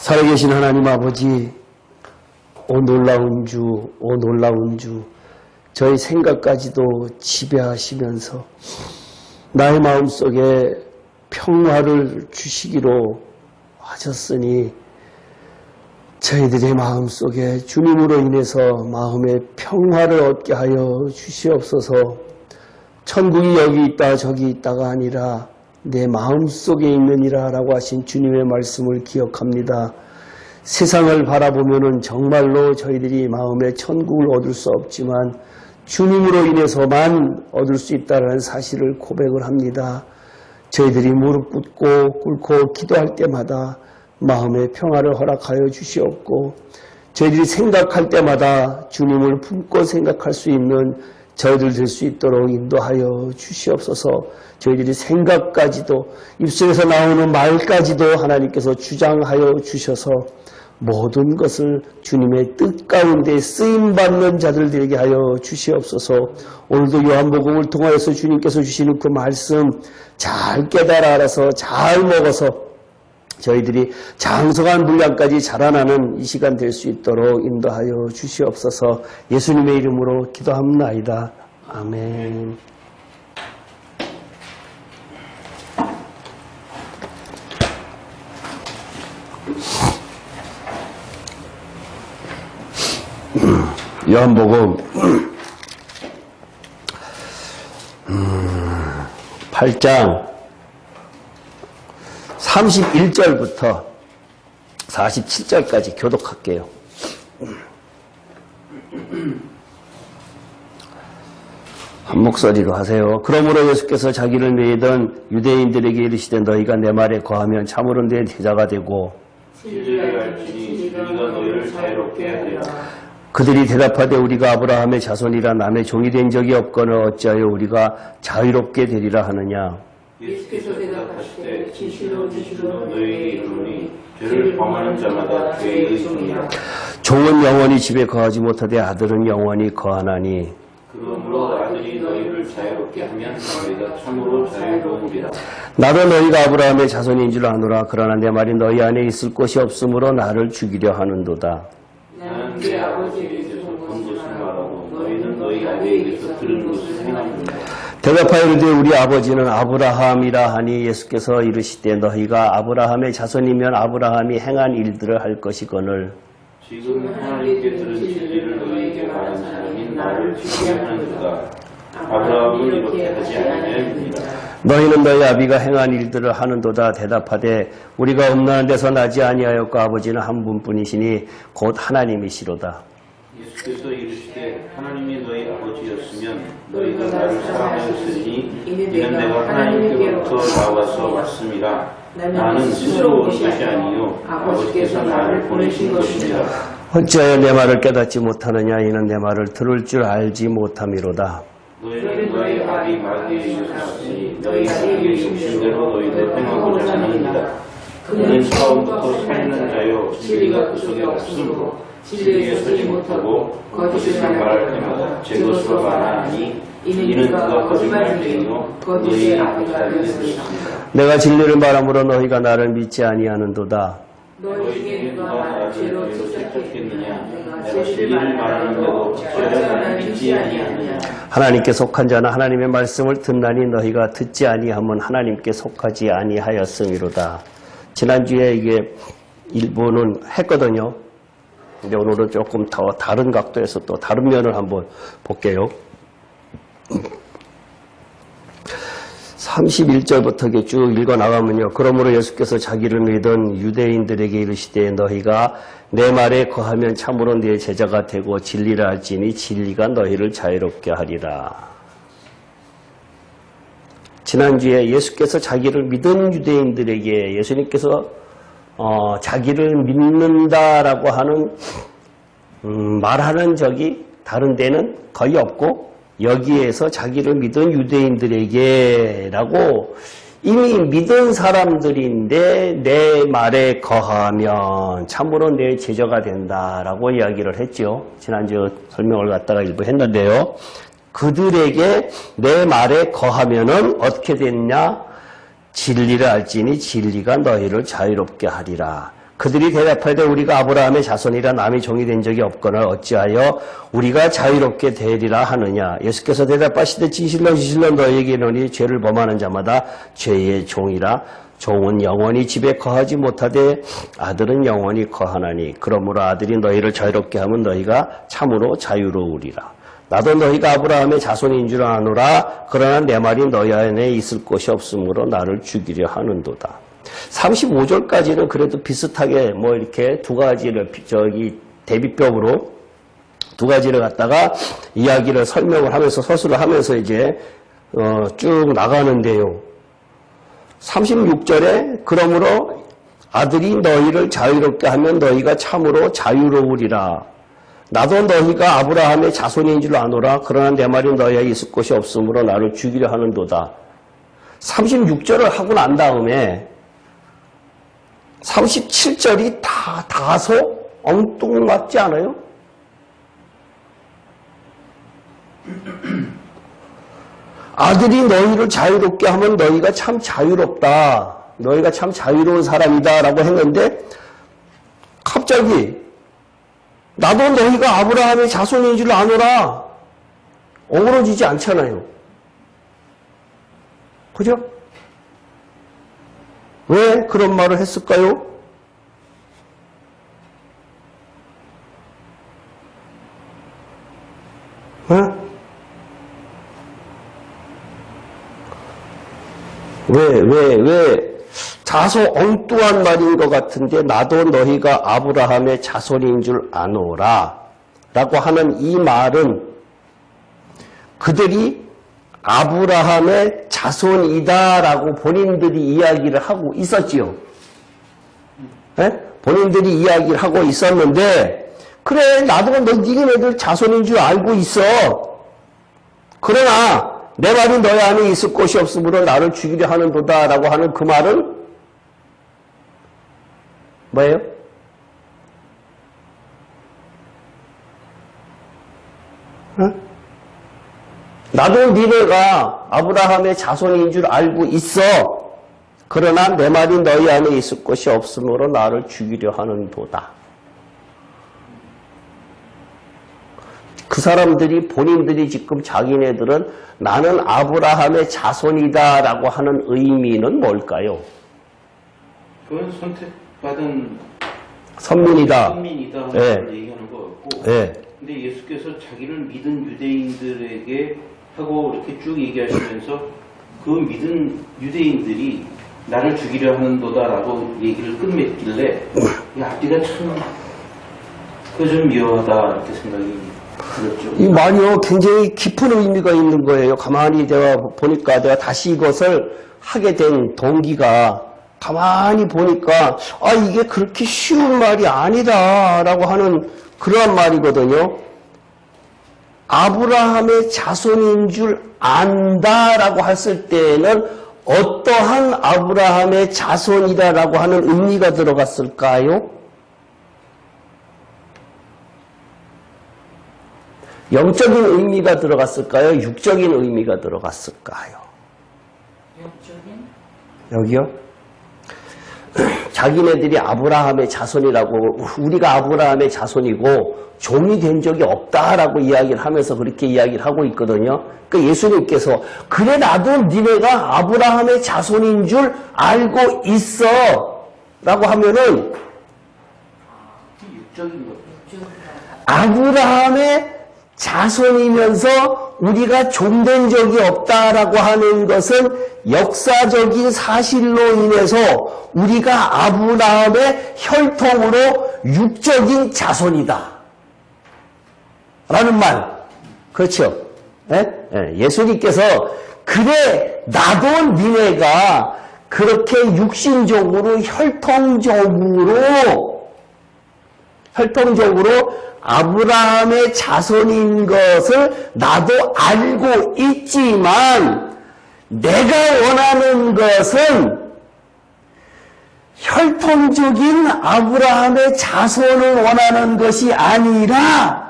살아계신 하나님 아버지, 오 놀라운 주, 저희 생각까지도 지배하시면서 나의 마음속에 평화를 주시기로 하셨으니 저희들의 마음속에 주님으로 인해서 마음의 평화를 얻게 하여 주시옵소서. 천국이 여기 있다 저기 있다가 아니라 내 마음속에 있느니라 라고 하신 주님의 말씀을 기억합니다. 세상을 바라보면은 정말로 저희들이 마음의 천국을 얻을 수 없지만 주님으로 인해서만 얻을 수 있다는 사실을 고백을 합니다. 저희들이 무릎 꿇고 기도할 때마다 마음의 평화를 허락하여 주시옵고 저희들이 생각할 때마다 주님을 품고 생각할 수 있는 저희들 될 수 있도록 인도하여 주시옵소서. 저희들이 생각까지도 입술에서 나오는 말까지도 하나님께서 주장하여 주셔서 모든 것을 주님의 뜻 가운데 쓰임받는 자들 되게 하여 주시옵소서. 오늘도 요한복음을 통하여서 주님께서 주시는 그 말씀 잘 깨달아 알아서 잘 먹어서 저희들이 장성한 분량까지 자라나는 이 시간 될 수 있도록 인도하여 주시옵소서. 예수님의 이름으로 기도합나이다. 아멘. 요한복음 8장 31절부터 47절까지 교독할게요. 한 목소리로 하세요. 그러므로 예수께서 자기를 믿던 유대인들에게 이르시되 너희가 내 말에 거하면 참으로 내 제자가 되고 진리를 알지니 네가 너희를 자유롭게 하리라. 그들이 대답하되 우리가 아브라함의 자손이라 남의 종이 된 적이 없거늘 어찌하여 우리가 자유롭게 되리라 하느냐. 예수께서 대답하시되 진실로 너희에게 이르노니 죄를 범하는 자마다 죄의 종이라. 종은 영원히 집에 거하지 못하되 아들은 영원히 거하나니 그러므로 아들이 너희를 자유롭게 하면 너희가 참으로 자유로우리라. 나도 너희가 아브라함의 자손인 줄 아노라. 그러나 내 말이 너희 안에 있을 곳이 없으므로 나를 죽이려 하는도다. 나는 네 아버지에게서 본 것을 말하고 너희는 너희 아버지에게서 들은 것을 행합니다. 대답하여 이르되 우리 아버지는 아브라함이라 하니 예수께서 이르시되 너희가 아브라함의 자손이면 아브라함이 행한 일들을 할 것이거늘 지금 하나님께 들은 진리를 너희에게 말한 사람이 나를 죽게 하는도다. 아브라함은 이렇게 하지 아니하였느니라. 너희는 너희 아비가 행한 일들을 하는도다. 대답하되 우리가 없는 데서 나지 아니하였고 아버지는 한 분뿐이시니 곧 하나님이시로다. 예수께서 이르시되 하나님이 너희 아버지였으면 너희가 나를 사랑하였으니 이는 내가 하나님께로부터 나와서 왔음이라. 나는 스스로 온 것이 아니요 아버지께서 나를 보내신 것이니라. 어찌하여 내 말을 깨닫지 못하느냐. 이는 내 말을 들을 줄 알지 못함이로다. 너희는 너희 아비 마귀에게 있었으니 너희 아비의 욕심대로 너희도 행하고자 하느니라. 그는 처음부터 살인한 자요 진리가 그 속에 없으므로 진리에 서지 못하고 거짓을 말할 때마다 제 것으로 말하니 이는 그가 거짓말쟁이요 너희의 아비가 되었습니다. 내가 진리를 말함으로 너희가 나를 믿지 아니하는도다. 너희 중에 누가 나를 죄로 쫓았겠느냐. 내가 진리를 말하는데도 어찌하여 나를 믿지 아니하느냐. 하나님께 속한 자는 하나님의 말씀을 듣나니 너희가 듣지 아니하면 하나님께 속하지 아니하였음이로다. 지난주에 이게 일부는 했거든요. 근데 오늘은 조금 더 다른 각도에서 또 다른 면을 한번 볼게요. 31절부터 쭉 읽어 나가면요. 그러므로 예수께서 자기를 믿은 유대인들에게 이르시되 너희가 내 말에 거하면 참으로 내 제자가 되고 진리를 알지니 진리가 너희를 자유롭게 하리라. 지난주에 예수께서 자기를 믿은 유대인들에게 예수님께서 자기를 믿는다라고 하는 말하는 적이 다른 데는 거의 없고 여기에서 자기를 믿은 유대인들에게라고 이미 믿은 사람들인데 내 말에 거하면 참으로 내 제자가 된다라고 이야기를 했죠. 지난주 설명을 갖다가 일부 했는데요. 그들에게 내 말에 거하면은 어떻게 됐냐? 진리를 알지니 진리가 너희를 자유롭게 하리라. 그들이 대답하되 우리가 아브라함의 자손이라 남의 종이 된 적이 없거늘 어찌하여 우리가 자유롭게 되리라 하느냐. 예수께서 대답하시되 진실로 너희에게 이르노니 죄를 범하는 자마다 죄의 종이라. 종은 영원히 집에 거하지 못하되 아들은 영원히 거하나니 그러므로 아들이 너희를 자유롭게 하면 너희가 참으로 자유로우리라. 나도 너희가 아브라함의 자손인 줄 아노라. 그러나 내 말이 너희 안에 있을 곳이 없으므로 나를 죽이려 하는도다. 35절까지는 그래도 비슷하게 뭐 이렇게 두 가지를 대비법으로 두 가지를 갖다가 이야기를 설명을 하면서 서술을 하면서 이제 쭉 나가는데요. 36절에 그러므로 아들이 너희를 자유롭게 하면 너희가 참으로 자유로우리라. 나도 너희가 아브라함의 자손인 줄 아노라. 그러나 내 말이 너희에 있을 곳이 없으므로 나를 죽이려 하는도다. 36절을 하고 난 다음에 37절이 다소 엉뚱맞지 않아요? 아들이 너희를 자유롭게 하면 너희가 참 자유롭다. 너희가 참 자유로운 사람이다 라고 했는데 갑자기 나도 너희가 아브라함의 자손인 줄 아노라. 어우러지지 않잖아요. 그죠? 왜 그런 말을 했을까요? 왜 다소 엉뚱한 말인 것 같은데 나도 너희가 아브라함의 자손인 줄 아노라 라고 하는 이 말은 그들이 아브라함의 자손이다 라고 본인들이 이야기를 하고 있었지요. 네? 본인들이 이야기를 하고 있었는데 그래 나도 니네들 자손인 줄 알고 있어. 그러나 내 말이 너희 안에 있을 곳이 없으므로 나를 죽이려 하는도다 라고 하는 그 말은 뭐예요? 응? 나도 니네가 아브라함의 자손인 줄 알고 있어. 그러나 내 말이 너희 안에 있을 곳이 없으므로 나를 죽이려 하는도다. 그 사람들이 본인들이 지금 자기네들은 나는 아브라함의 자손이다 라고 하는 의미는 뭘까요? 그건 선택받은 선민이다. 선민이다 하는 네. 걸 얘기하는 거였고 네. 근데 예수께서 자기를 믿은 유대인들에게 하고 이렇게 쭉 얘기하시면서 그 믿은 유대인들이 나를 죽이려 하는도다라고 얘기를 끝맺길래 이 앞뒤가 참 그 좀 묘하다 이렇게 생각이 들었죠. 이 말이요 굉장히 깊은 의미가 있는 거예요. 가만히 내가 보니까 내가 다시 이것을 하게 된 동기가 가만히 보니까 아 이게 그렇게 쉬운 말이 아니다 라고 하는 그러한 말이거든요. 아브라함의 자손인 줄 안다라고 했을 때에는 어떠한 아브라함의 자손이다라고 하는 의미가 들어갔을까요? 영적인 의미가 들어갔을까요? 육적인 의미가 들어갔을까요? 영적인? 여기요? 자기네들이 아브라함의 자손이라고 우리가 아브라함의 자손이고 종이 된 적이 없다라고 이야기를 하면서 그렇게 이야기를 하고 있거든요. 그러니까 예수님께서 그래 나도 니네가 아브라함의 자손인 줄 알고 있어 라고 하면은 육적인 것. 아브라함의 자손이면서 우리가 종된 적이 없다라고 하는 것은 역사적인 사실로 인해서 우리가 아브라함의 혈통으로 육적인 자손이다. 라는 말. 그렇죠? 예수님께서 그래 나도 니네가 그렇게 육신적으로 혈통적으로 아브라함의 자손인 것을 나도 알고 있지만 내가 원하는 것은 혈통적인 아브라함의 자손을 원하는 것이 아니라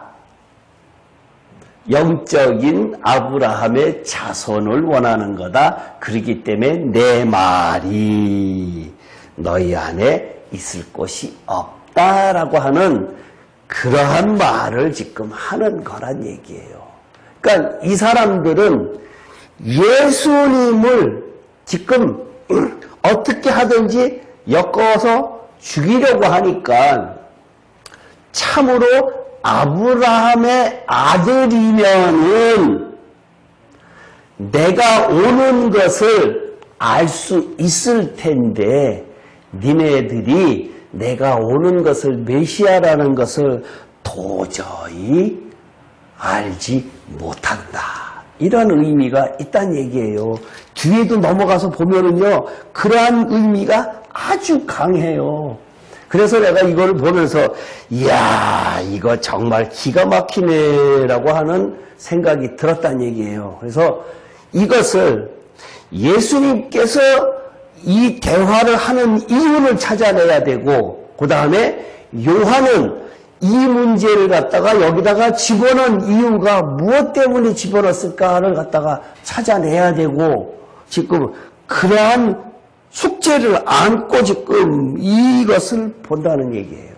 영적인 아브라함의 자손을 원하는 거다. 그렇기 때문에 내 말이 너희 안에 있을 곳이 없다라고 하는 그러한 말을 지금 하는 거란 얘기예요. 그러니까 이 사람들은 예수님을 지금 어떻게 하든지 엮어서 죽이려고 하니까 참으로 아브라함의 아들이면은 내가 오는 것을 알 수 있을 텐데 니네들이 내가 오는 것을 메시아라는 것을 도저히 알지 못한다. 이런 의미가 있다는 얘기예요. 뒤에도 넘어가서 보면은요, 그러한 의미가 아주 강해요. 그래서 내가 이걸 보면서, 이야, 이거 정말 기가 막히네라고 하는 생각이 들었다는 얘기예요. 그래서 이것을 예수님께서 이 대화를 하는 이유를 찾아내야 되고, 그 다음에 요한은 이 문제를 갖다가 여기다가 집어넣은 이유가 무엇 때문에 집어넣었을까를 갖다가 찾아내야 되고, 지금 그러한 숙제를 안고 지금 이것을 본다는 얘기예요.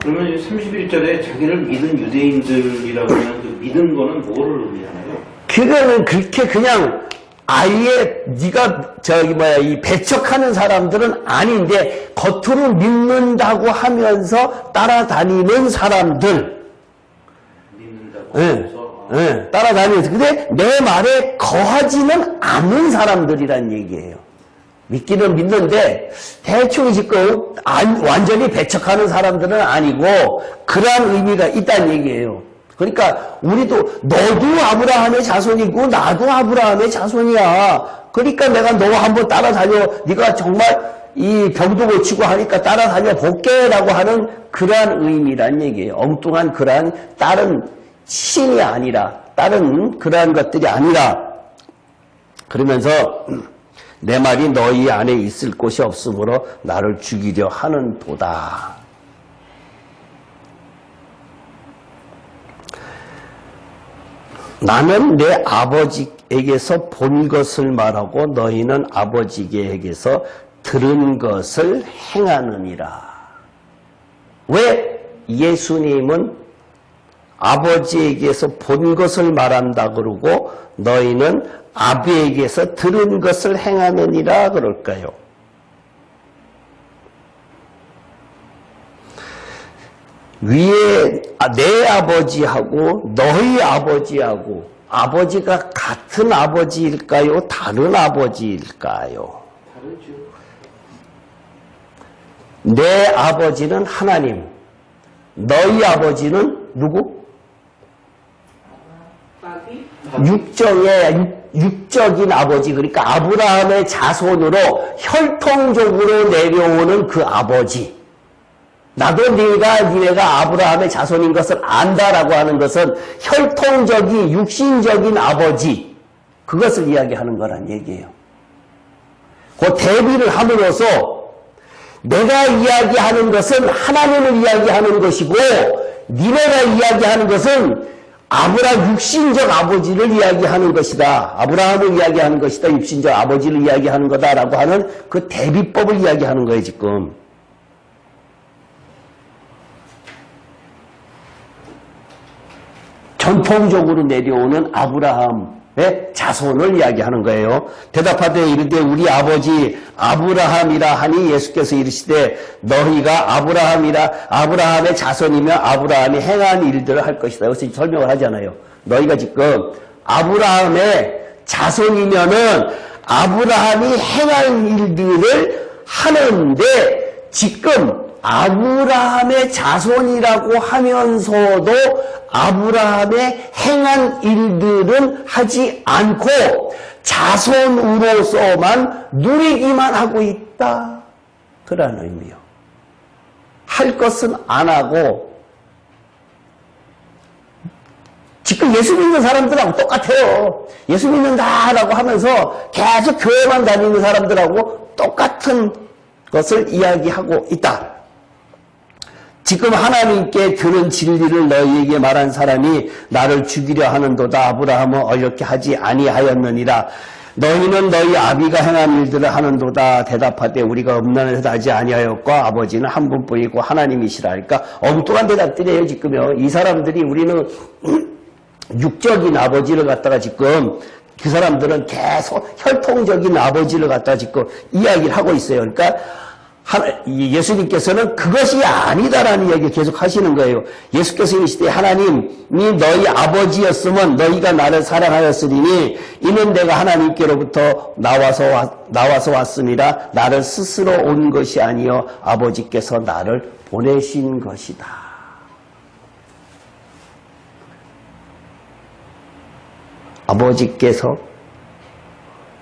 그러면 31절에 자기를 믿은 유대인들이라고 하는 그 믿은 거는 뭐를 의미하나요? 그거는 그렇게 그냥 아예 네가 이 배척하는 사람들은 아닌데 겉으로 믿는다고 하면서 따라다니는 사람들. 믿는다고 예, 해서 예, 따라다니면서. 근데 내 말에 거하지는 않는 사람들이란 얘기예요. 믿기는 믿는데 대충 지금 완전히 배척하는 사람들은 아니고 그러한 의미가 있다는 얘기예요. 그러니까 우리도 너도 아브라함의 자손이고 나도 아브라함의 자손이야. 그러니까 내가 너 한번 따라다녀. 네가 정말 이 병도 고치고 하니까 따라다녀 볼게라고 하는 그러한 의미란 얘기예요. 엉뚱한 그러한 다른 신이 아니라 다른 그러한 것들이 아니라 그러면서 내 말이 너희 안에 있을 곳이 없으므로 나를 죽이려 하는 도다. 나는 내 아버지에게서 본 것을 말하고 너희는 아버지에게서 들은 것을 행하느니라. 왜 예수님은 아버지에게서 본 것을 말한다 그러고 너희는 아비에게서 들은 것을 행하느니라 그럴까요? 위에 내 아버지하고 너희 아버지하고 아버지가 같은 아버지일까요? 다른 아버지일까요? 다르죠. 내 아버지는 하나님, 너희 아버지는 누구? 육적인 아버지, 그러니까 아브라함의 자손으로 혈통적으로 내려오는 그 아버지. 나도 니네가 아브라함의 자손인 것을 안다라고 하는 것은 혈통적인 육신적인 아버지, 그것을 이야기하는 거란 얘기예요. 그 대비를 함으로써 내가 이야기하는 것은 하나님을 이야기하는 것이고 니네가 이야기하는 것은 아브라함 육신적 아버지를 이야기하는 것이다. 아브라함을 이야기하는 것이다. 육신적 아버지를 이야기하는 거다라고 하는 그 대비법을 이야기하는 거예요, 지금. 전통적으로 내려오는 아브라함의 자손을 이야기하는 거예요. 대답하되 이르되 우리 아버지 아브라함이라 하니 예수께서 이르시되 너희가 아브라함의 자손이며 아브라함이 행한 일들을 할 것이다. 여기서 설명을 하잖아요. 너희가 지금 아브라함의 자손이면은 아브라함이 행한 일들을 하는데 지금 아브라함의 자손이라고 하면서도 아브라함의 행한 일들은 하지 않고 자손으로서만 누리기만 하고 있다. 그런 의미요. 할 것은 안 하고 지금 예수 믿는 사람들하고 똑같아요. 예수 믿는다라고 하면서 계속 교회만 다니는 사람들하고 똑같은 것을 이야기하고 있다. 지금 하나님께 들은 진리를 너희에게 말한 사람이 나를 죽이려 하는도다. 아브라함은 어렵게 하지 아니하였느니라. 너희는 너희 아비가 행한 일들을 하는도다. 대답하되 우리가 음란을 하지 아니하였고 아버지는 한 분뿐이고 하나님이시라. 그러니까 엉뚱한 대답들이에요. 지금요. 이 사람들이 우리는 육적인 아버지를 갖다가 지금 그 사람들은 계속 혈통적인 아버지를 갖다가 지금 이야기를 하고 있어요. 그러니까 예수님께서는 그것이 아니다라는 이야기를 계속 하시는 거예요. 예수께서 이르시되 하나님이 너희 아버지였으면 너희가 나를 사랑하였으리니 이는 내가 하나님께로부터 나와서 왔음이라. 나를 스스로 온 것이 아니요 아버지께서 나를 보내신 것이다. 아버지께서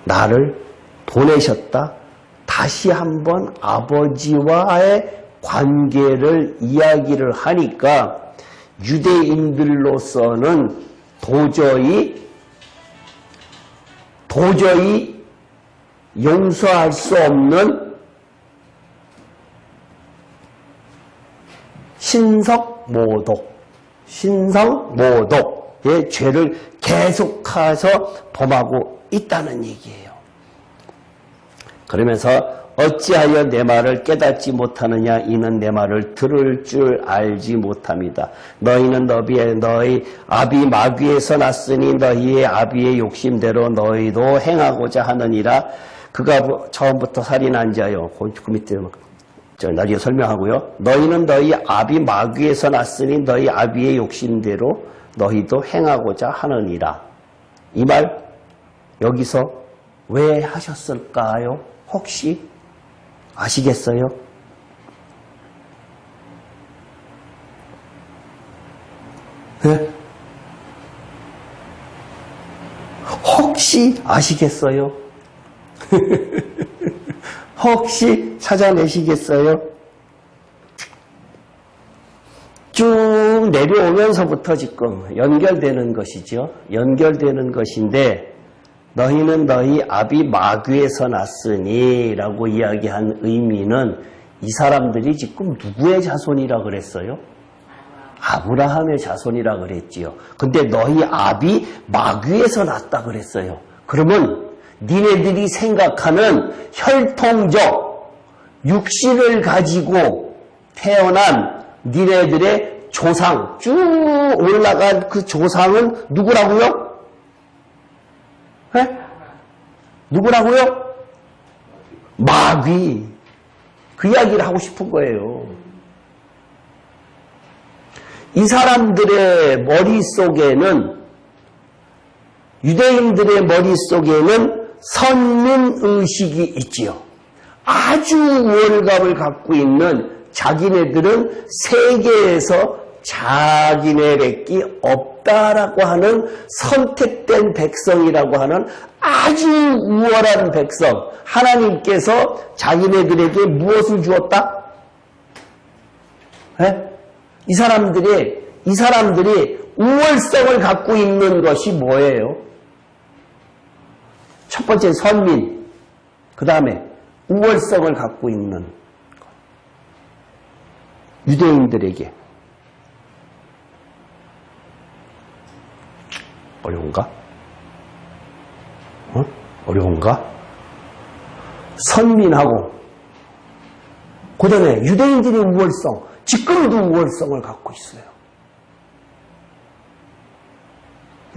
나를 보내셨다. 다시 한번 아버지와의 관계를 이야기를 하니까 유대인들로서는 도저히 용서할 수 없는 신성모독의 죄를 계속해서 범하고 있다는 얘기예요. 그러면서 어찌하여 내 말을 깨닫지 못하느냐. 이는 내 말을 들을 줄 알지 못함이다. 너희는 너희 아비 마귀에서 났으니 너희의 아비의 욕심대로 너희도 행하고자 하느니라. 그가 처음부터 살인한 자요. 그 밑에 나중에 설명하고요. 너희는 너희 아비 마귀에서 났으니 너희 아비의 욕심대로 너희도 행하고자 하느니라. 이 말 여기서 왜 하셨을까요? 혹시 아시겠어요? 네? 혹시 아시겠어요? 혹시 찾아내시겠어요? 쭉 내려오면서부터 지금 연결되는 것이죠. 연결되는 것인데 너희는 너희 아비 마귀에서 났으니 라고 이야기한 의미는 이 사람들이 지금 누구의 자손이라 그랬어요? 아브라함의 자손이라 그랬지요. 근데 너희 아비 마귀에서 났다 그랬어요. 그러면 니네들이 생각하는 혈통적 육신을 가지고 태어난 니네들의 조상, 쭉 올라간 그 조상은 누구라고요? 네? 누구라고요? 마귀. 그 이야기를 하고 싶은 거예요. 이 사람들의 머릿속에는, 유대인들의 머릿속에는 선민의식이 있지요. 아주 우월감을 갖고 있는 자기네들은 세계에서 자기네밖에 없다라고 하는 선택된 백성이라고 하는 아주 우월한 백성. 하나님께서 자기네들에게 무엇을 주었다? 네? 이 사람들이 우월성을 갖고 있는 것이 뭐예요? 첫 번째 선민, 그 다음에 우월성을 갖고 있는 것. 유대인들에게 어려운가? 어려운가? 선민하고 그 다음에 유대인들의 우월성, 지금도 우월성을 갖고 있어요.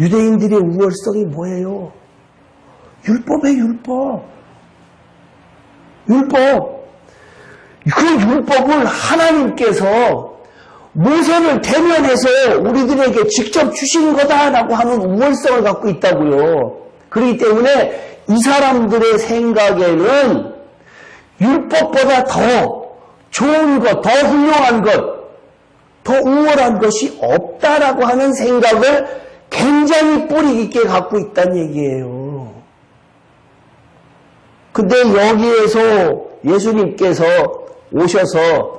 유대인들의 우월성이 뭐예요? 율법이에요, 율법. 그 율법을 하나님께서 모세를 대면해서 우리들에게 직접 주신 거다라고 하는 우월성을 갖고 있다고요. 그렇기 때문에 이 사람들의 생각에는 율법보다 더 좋은 것, 더 훌륭한 것, 더 우월한 것이 없다라고 하는 생각을 굉장히 뿌리 깊게 갖고 있다는 얘기예요. 근데 여기에서 예수님께서 오셔서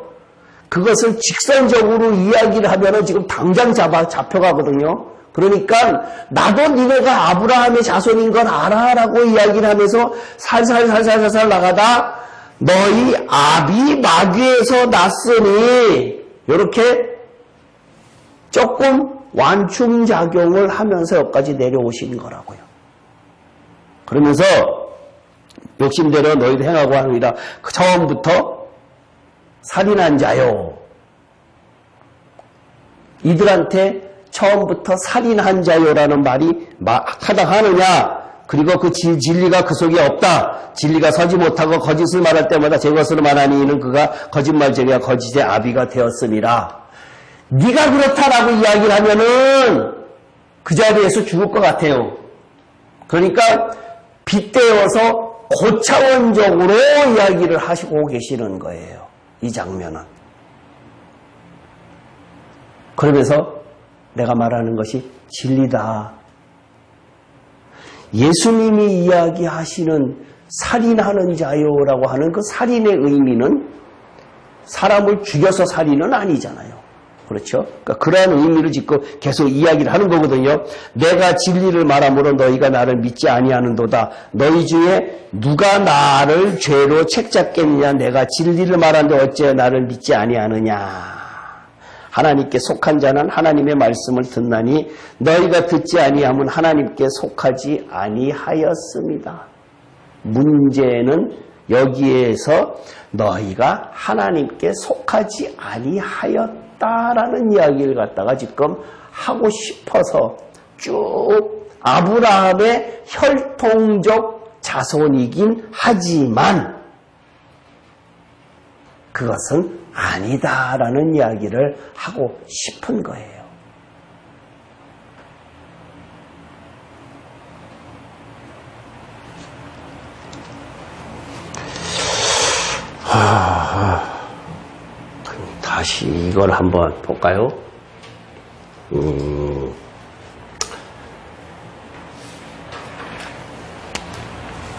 그것을 직선적으로 이야기를 하면은 지금 당장 잡혀가거든요. 그러니까 나도 니네가 아브라함의 자손인 건 알아라고 이야기를 하면서 살살 나가다 너희 아비 마귀에서 났으니 이렇게 조금 완충작용을 하면서 여기까지 내려오신 거라고요. 그러면서 욕심대로 너희도 행하고 하느니라. 처음부터 살인한 자요. 이들한테 처음부터 살인한 자요라는 말이 타당하느냐? 그리고 그 진리가 그 속에 없다. 진리가 서지 못하고 거짓을 말할 때마다 제 것으로 말하니 이는 그가 거짓말쟁이와 거짓의 아비가 되었음이라. 네가 그렇다라고 이야기를 하면은 그 자리에서 죽을 것 같아요. 그러니까 빗대어서 고차원적으로 이야기를 하시고 계시는 거예요. 이 장면은. 그러면서 내가 말하는 것이 진리다. 예수님이 이야기하시는 살인하는 자요라고 하는 그 살인의 의미는 사람을 죽여서 살인은 아니잖아요. 그렇죠? 그러니까 그러한 의미를 짓고 계속 이야기를 하는 거거든요. 내가 진리를 말함으로 너희가 나를 믿지 아니하는도다. 너희 중에 누가 나를 죄로 책잡겠느냐. 내가 진리를 말하는데 어째 나를 믿지 아니하느냐. 하나님께 속한 자는 하나님의 말씀을 듣나니 너희가 듣지 아니하면 하나님께 속하지 아니하였습니다. 문제는 여기에서 너희가 하나님께 속하지 아니하였다라는 이야기를 갖다가 지금 하고 싶어서 쭉 아브라함의 혈통적 자손이긴 하지만 그것은 아니다라는 이야기를 하고 싶은 거예요. 다시 이걸 한번 볼까요?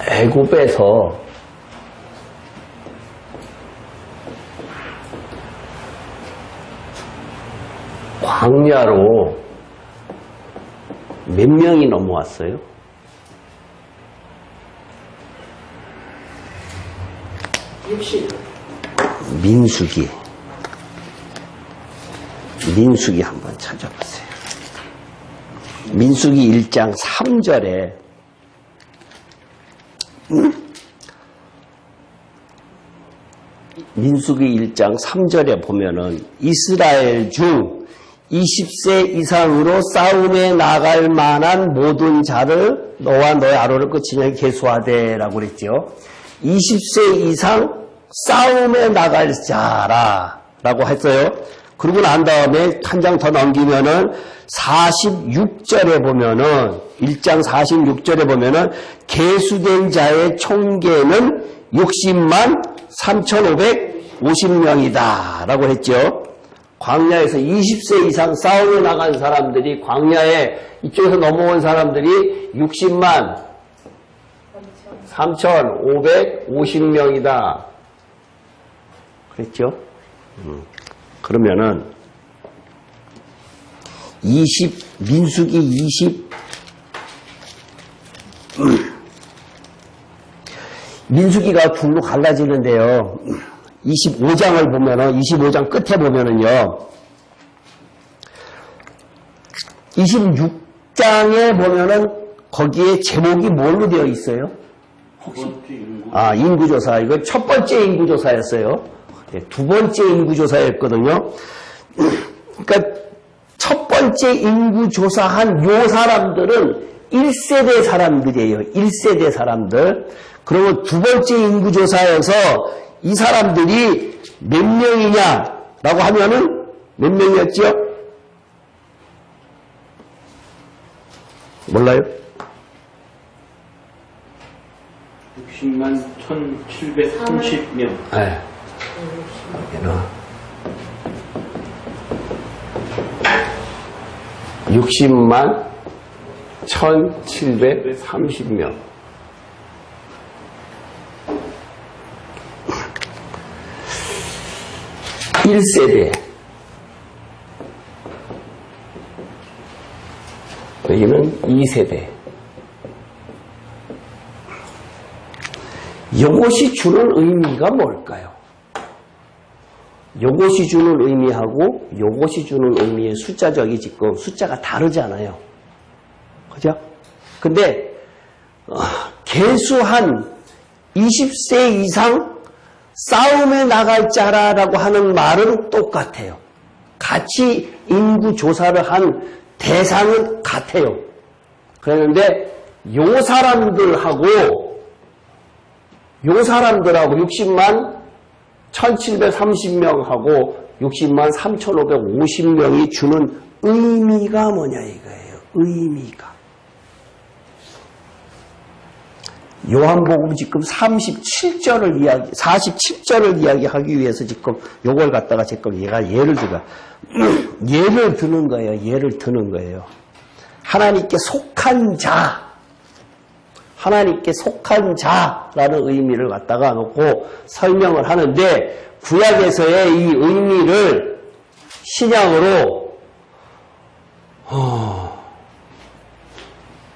애굽에서 광야로 몇 명이 넘어왔어요? 민수기 한번 찾아보세요. 민수기 1장 3절에 민수기 1장 3절에 보면은 이스라엘 중 20세 이상으로 싸움에 나갈 만한 모든 자를 너와 너의 아론을 끝이냐 계수하되라고 그랬죠. 20세 이상 싸움에 나갈 자라 라고 했어요. 그러고 난 다음에 한 장 더 넘기면은 46절에 보면은 1장 46절에 보면은 계수된 자의 총계는 60만 3,550명이다 라고 했죠. 광야에서 20세 이상 싸움에 나간 사람들이 광야에 이쪽에서 넘어온 사람들이 60만 3,550명이다. 그랬죠? 그러면은 민수기 20 민수기가 둘로 갈라지는데요. 25장을 보면은 25장 끝에 보면은요. 26장에 보면은 거기에 제목이 뭘로 되어 있어요? 혹시 인구조사. 이거 첫 번째 인구조사였어요. 두 번째 인구조사였거든요. 그러니까 첫 번째 인구조사한 요 사람들은 1세대 사람들이에요. 1세대 사람들. 그러면 두 번째 인구조사에서 이 사람들이 몇 명이냐라고 하면은 몇 명이었죠? 몰라요? 60만 1,730명. 네. 여기는 60만 1,730명. 일 세대. 여기는 2세대. 이것이 주는 의미가 뭘까요? 요것이 주는 의미하고 요것이 주는 의미의 숫자적이 지금 숫자가 다르잖아요. 그죠? 근데 개수한 20세 이상 싸움에 나갈 자라라고 하는 말은 똑같아요. 같이 인구 조사를 한 대상은 같아요. 그런데 요 사람들하고 60만 1730명하고 60만 3550명이 주는 의미가 뭐냐 이거예요. 의미가. 요한복음 지금 47절을 이야기하기 위해서 지금 요걸 갖다가 지금 얘가 예를 드는 거예요. 예를 드는 거예요. 하나님께 속한 자라는 의미를 갖다가 놓고 설명을 하는데 구약에서의 이 의미를 신약으로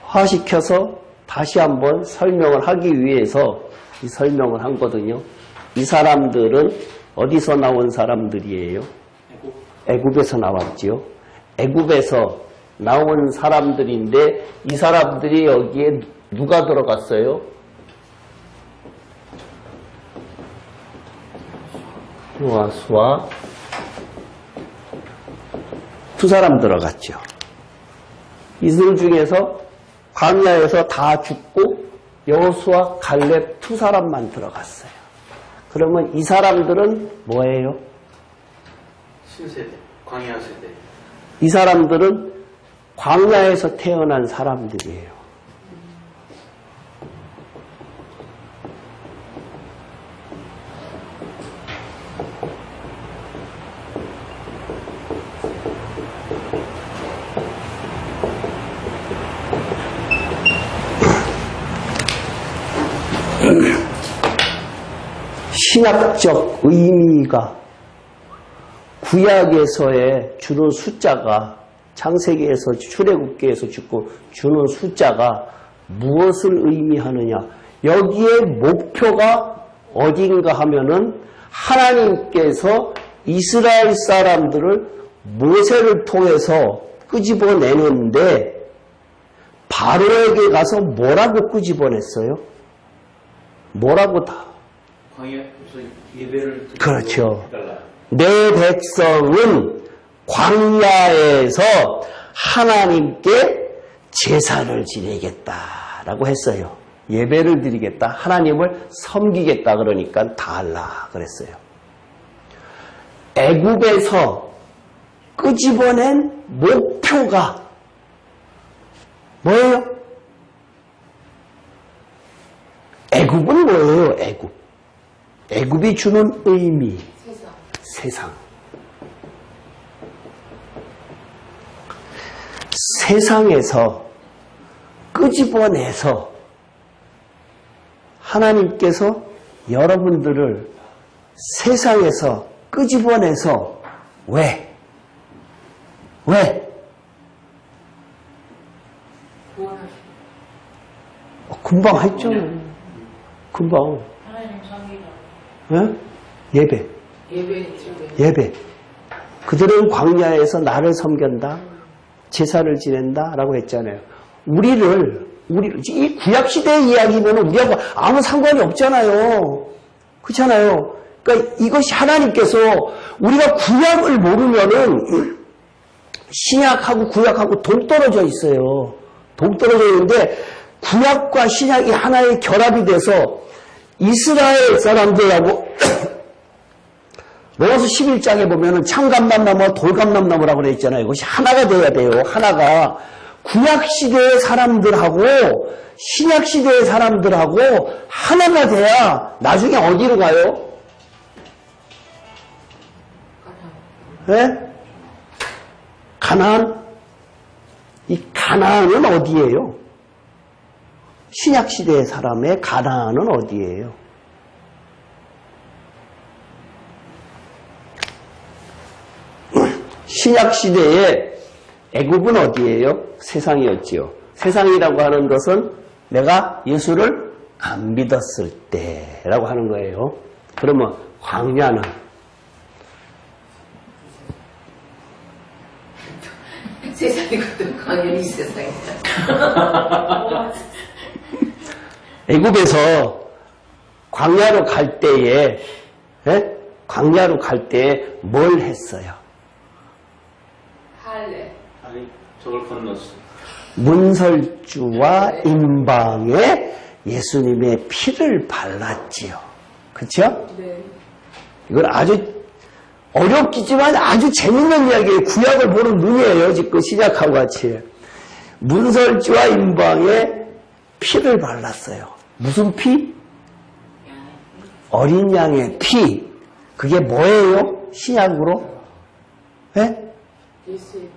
화시켜서 다시 한번 설명을 하기 위해서 이 설명을 한 거거든요. 이 사람들은 어디서 나온 사람들이에요? 애굽에서 나왔지요. 애굽에서 나온 사람들인데 이 사람들이 여기에 누가 들어갔어요? 여호수아 두 사람 들어갔죠. 이들 중에서 광야에서 다 죽고 여호수아 갈렙 두 사람만 들어갔어요. 그러면 이 사람들은 뭐예요? 신세대, 광야 세대. 이 사람들은 광야에서 태어난 사람들이에요. 신학적 의미가 구약에서의 주는 숫자가 창세기에서 출애굽기에서 주는 숫자가 무엇을 의미하느냐? 여기에 목표가 어딘가 하면은 하나님께서 이스라엘 사람들을 모세를 통해서 끄집어내는데 바로에게 가서 뭐라고 끄집어냈어요? 뭐라고 다? 광야에서 예배를 그렇죠. 해달라. 내 백성은 광야에서 하나님께 제사를 지내겠다라고 했어요. 예배를 드리겠다. 하나님을 섬기겠다. 그러니까 다 할라 그랬어요. 애굽에서 끄집어낸 목표가 뭐예요? 애굽은 뭐예요? 애굽. 애굽이 주는 의미. 세상. 세상에서 끄집어내서 하나님께서 여러분들을 세상에서 끄집어내서 왜? 금방 했죠. 금방. 하나님 섬기라. 예배. 예배. 그들은 광야에서 나를 섬긴다. 제사를 지낸다라고 했잖아요. 우리를 이 구약 시대의 이야기는 우리하고 아무 상관이 없잖아요. 그렇잖아요. 그러니까 이것이 하나님께서 우리가 구약을 모르면은 신약하고 구약하고 동떨어져 있어요. 동떨어져 있는데 구약과 신약이 하나의 결합이 돼서 이스라엘 사람들하고 로마서 11장에 보면은 참감람나무와 돌감람나무라고 그래 있잖아요. 이것이 하나가 돼야 돼요. 하나가 구약시대의 사람들하고 신약시대의 사람들하고 하나가 돼야 나중에 어디로 가요? 네? 가나안? 이 가나안은 어디예요? 신약시대의 사람의 가나안은 어디예요? 신약시대의 애굽은 어디예요? 세상이었지요. 세상이라고 하는 것은 내가 예수를 안 믿었을 때라고 하는 거예요. 그러면 광야는 이것도 강연이 세상에. 애굽에서 광야로 갈 때에, 예? 광야로 갈 때에 뭘 했어요? 할래. 아니, 저걸 건넜어. 문설주와 임방에 예수님의 피를 발랐지요. 그렇죠? 네. 이건 아주 어렵겠지만 아주 재밌는 이야기예요. 구약을 보는 눈이에요. 지금 시작하고 같이. 문설주와 임방에 피를 발랐어요. 무슨 피? 어린 양의 피. 그게 뭐예요? 신약으로? 예? 예수의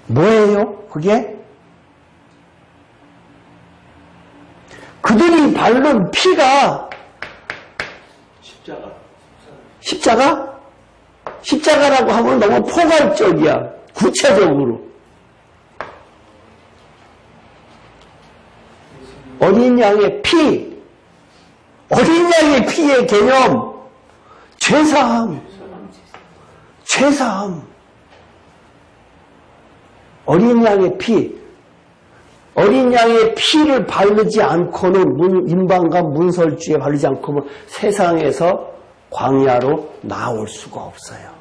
뭐예요? 그게? 그들이 바른 피가 십자가. 십자가? 십자가라고 하면 너무 포괄적이야. 구체적으로. 어린 양의 피. 어린 양의 피의 개념. 죄사함. 죄사함. 어린 양의 피. 어린 양의 피를 바르지 않고는 임방과 문설주에 바르지 않고는 세상에서 광야로 나올 수가 없어요.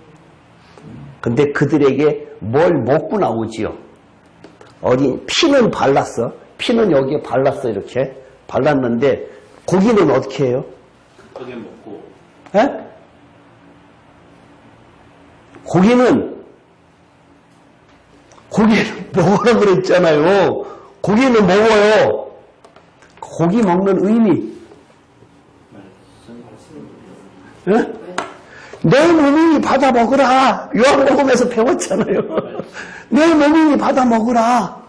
근데 그들에게 뭘 먹고 나오지요? 어린 피는 발랐어. 피는 여기에 발랐어. 이렇게 발랐는데 고기는 어떻게 해요? 급하게 먹고. 에? 고기는 먹으라 그랬잖아요. 고기는 먹어요. 고기 먹는 의미. 에? 내 몸이니 받아 먹으라. 요한복음에서 배웠잖아요. 내 몸이니 받아 먹으라.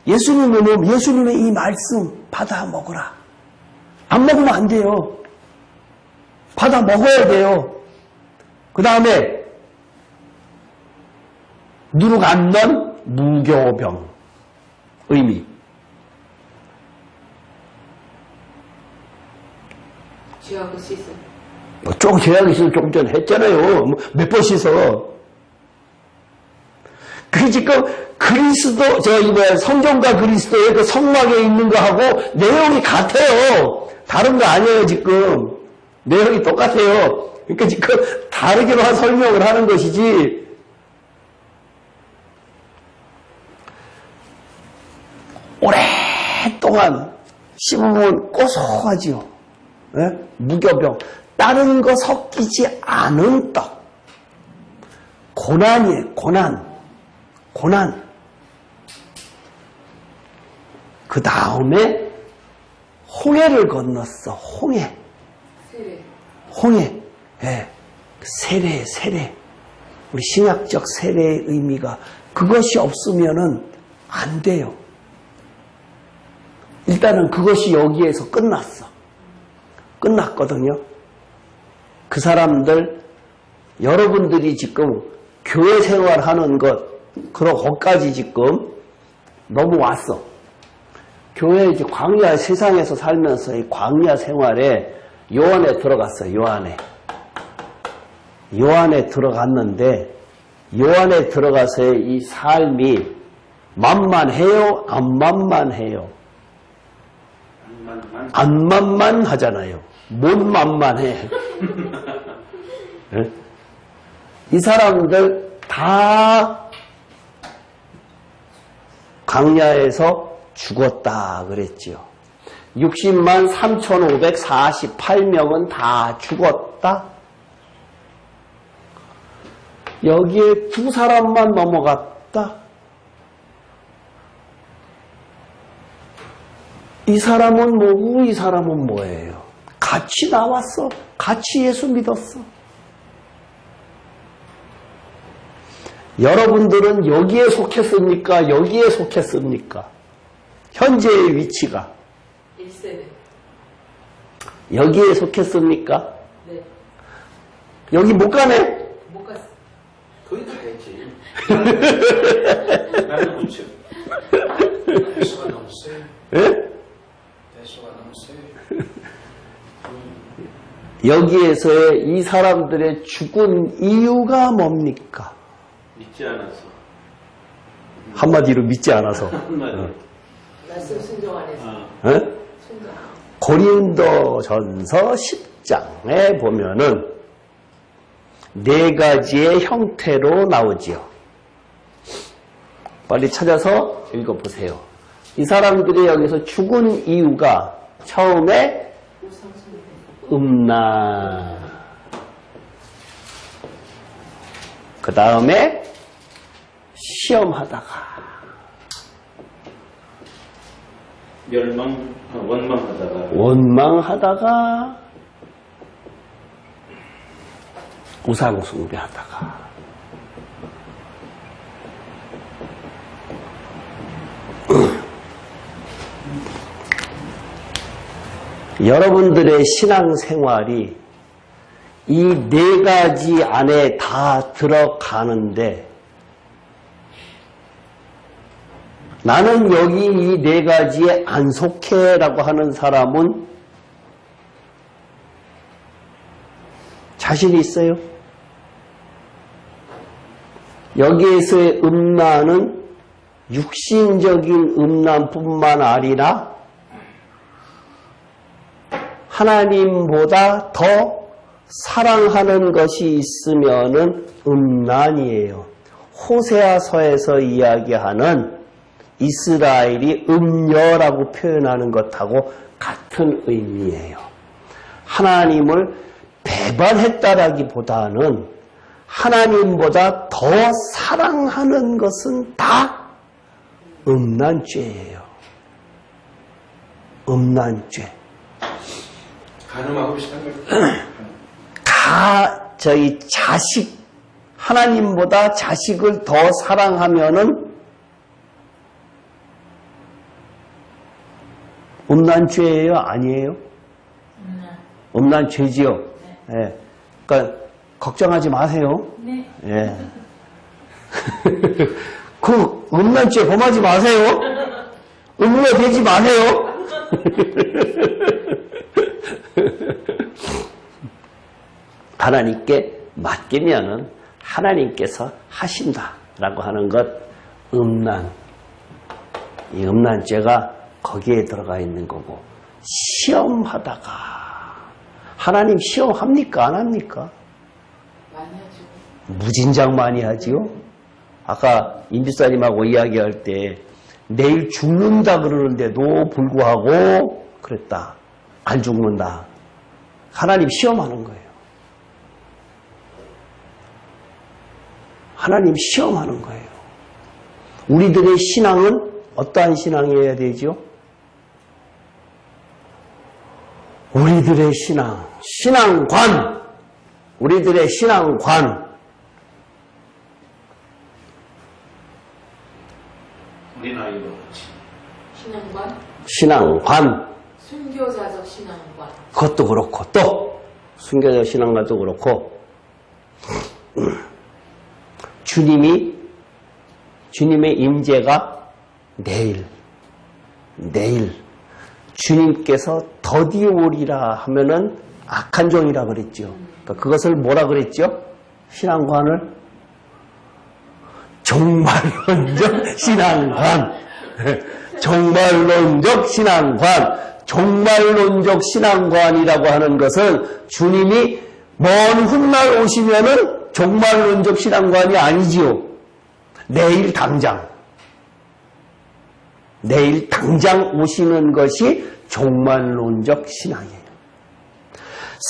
예수님의 몸, 예수님의 이 말씀 받아 먹으라. 안 먹으면 안 돼요. 받아 먹어야 돼요. 그 다음에 누룩 안 넣은 무교병 의미. 쥐하고 씻어. 조금 제약이 있어서 조금 전에 했잖아요. 몇 번 씻어. 그 지금 그리스도, 성경과 그리스도의 그 성막에 있는 거하고 내용이 같아요. 다른 거 아니에요, 지금. 내용이 똑같아요. 그러니까 지금 다르게만 설명을 하는 것이지. 오랫동안 씹으면 고소하지요. 네? 무교병. 다른 거 섞이지 않은 떡. 고난이에요, 고난. 고난. 그 다음에 홍해를 건넜어, 홍해. 세례. 홍해. 예. 세례, 세례. 우리 신약적 세례의 의미가 그것이 없으면은 안 돼요. 일단은 그것이 여기에서 끝났어. 끝났거든요. 그 사람들, 여러분들이 지금 교회 생활하는 것, 그런 것까지 지금 넘어왔어. 교회 이제 광야 세상에서 살면서 이 광야 생활에 요 안에 들어갔어요. 요 안에. 요 안에 들어갔는데 요 안에 들어가서의 이 삶이 만만해요? 안 만만해요? 안 만만하잖아요. 못 만만해. 네? 이 사람들 다 광야에서 죽었다 그랬지요. 60만 3,548명은 다 죽었다. 여기에 두 사람만 넘어갔다. 이 사람은 뭐고 이 사람은 뭐예요? 같이 나왔어. 같이 예수 믿었어. 여러분들은 여기에 속했습니까? 여기에 속했습니까? 현재의 위치가 1세대. 여기에 속했습니까? 네. 여기 못 가네? 못 갔어. 거의 다 했지. 나는 우측. 대수가 너무 세. 예? 대수가 너무 세. 여기에서의 이 사람들의 죽은 이유가 뭡니까? 믿지 않았어. 한마디로 믿지 않아서. 한마디. 말씀 순종 안 해서. 어? 순종. 고린도전서 10장에 보면은 네 가지의 형태로 나오지요. 빨리 찾아서 읽어보세요. 이 사람들이 여기서 죽은 이유가 처음에 음란, 그 다음에 시험하다가 원망하다가 우상숭배하다가 여러분들의 신앙생활이 이 네 가지 안에 다 들어가는데 나는 여기 이 네 가지에 안 속해라고 하는 사람은 자신이 있어요? 여기에서의 음란은 육신적인 음란뿐만 아니라 하나님보다 더 사랑하는 것이 있으면은 음란이에요. 호세아서에서 이야기하는 이스라엘이 음녀라고 표현하는 것하고 같은 의미예요. 하나님을 배반했다라기보다는 하나님보다 더 사랑하는 것은 다 음란죄예요. 음란죄. 가늠하고 비슷한 거예요. 다 저희 자식, 하나님보다 자식을 더 사랑하면은 음란죄예요? 아니에요? 음란죄지요? 네. 예. 그러니까 걱정하지 마세요. 네. 예. 그 음란죄 범하지 마세요. 음모되지 마세요. 하나님께 맡기면은 하나님께서 하신다라고 하는 것, 음란. 이 음란죄가 거기에 들어가 있는 거고, 시험하다가 하나님 시험합니까? 안 합니까? 많이 하죠. 무진장 많이 하지요. 아까 임비사님하고 이야기할 때 내일 죽는다 그러는데도 불구하고 그랬다. 안 죽는다. 하나님 시험하는 거예요. 하나님 시험하는 거예요. 우리들의 신앙은 어떠한 신앙이어야 되죠? 우리들의 신앙, 신앙관, 우리들의 신앙관. 우리 나이로 같이. 신앙관, 신앙관. 순교자적 신앙관. 그것도 그렇고, 또, 순교자 신앙관도 그렇고, 주님의 임재가 내일, 주님께서 더디 오리라 하면은 악한 종이라 그랬죠. 그러니까 그것을 뭐라 그랬죠? 신앙관을? 종말론적 신앙관. 종말론적 신앙관. 종말론적 신앙관이라고 하는 것은 주님이 먼 훗날 오시면은 종말론적 신앙관이 아니지요. 내일 당장 오시는 것이 종말론적 신앙이에요.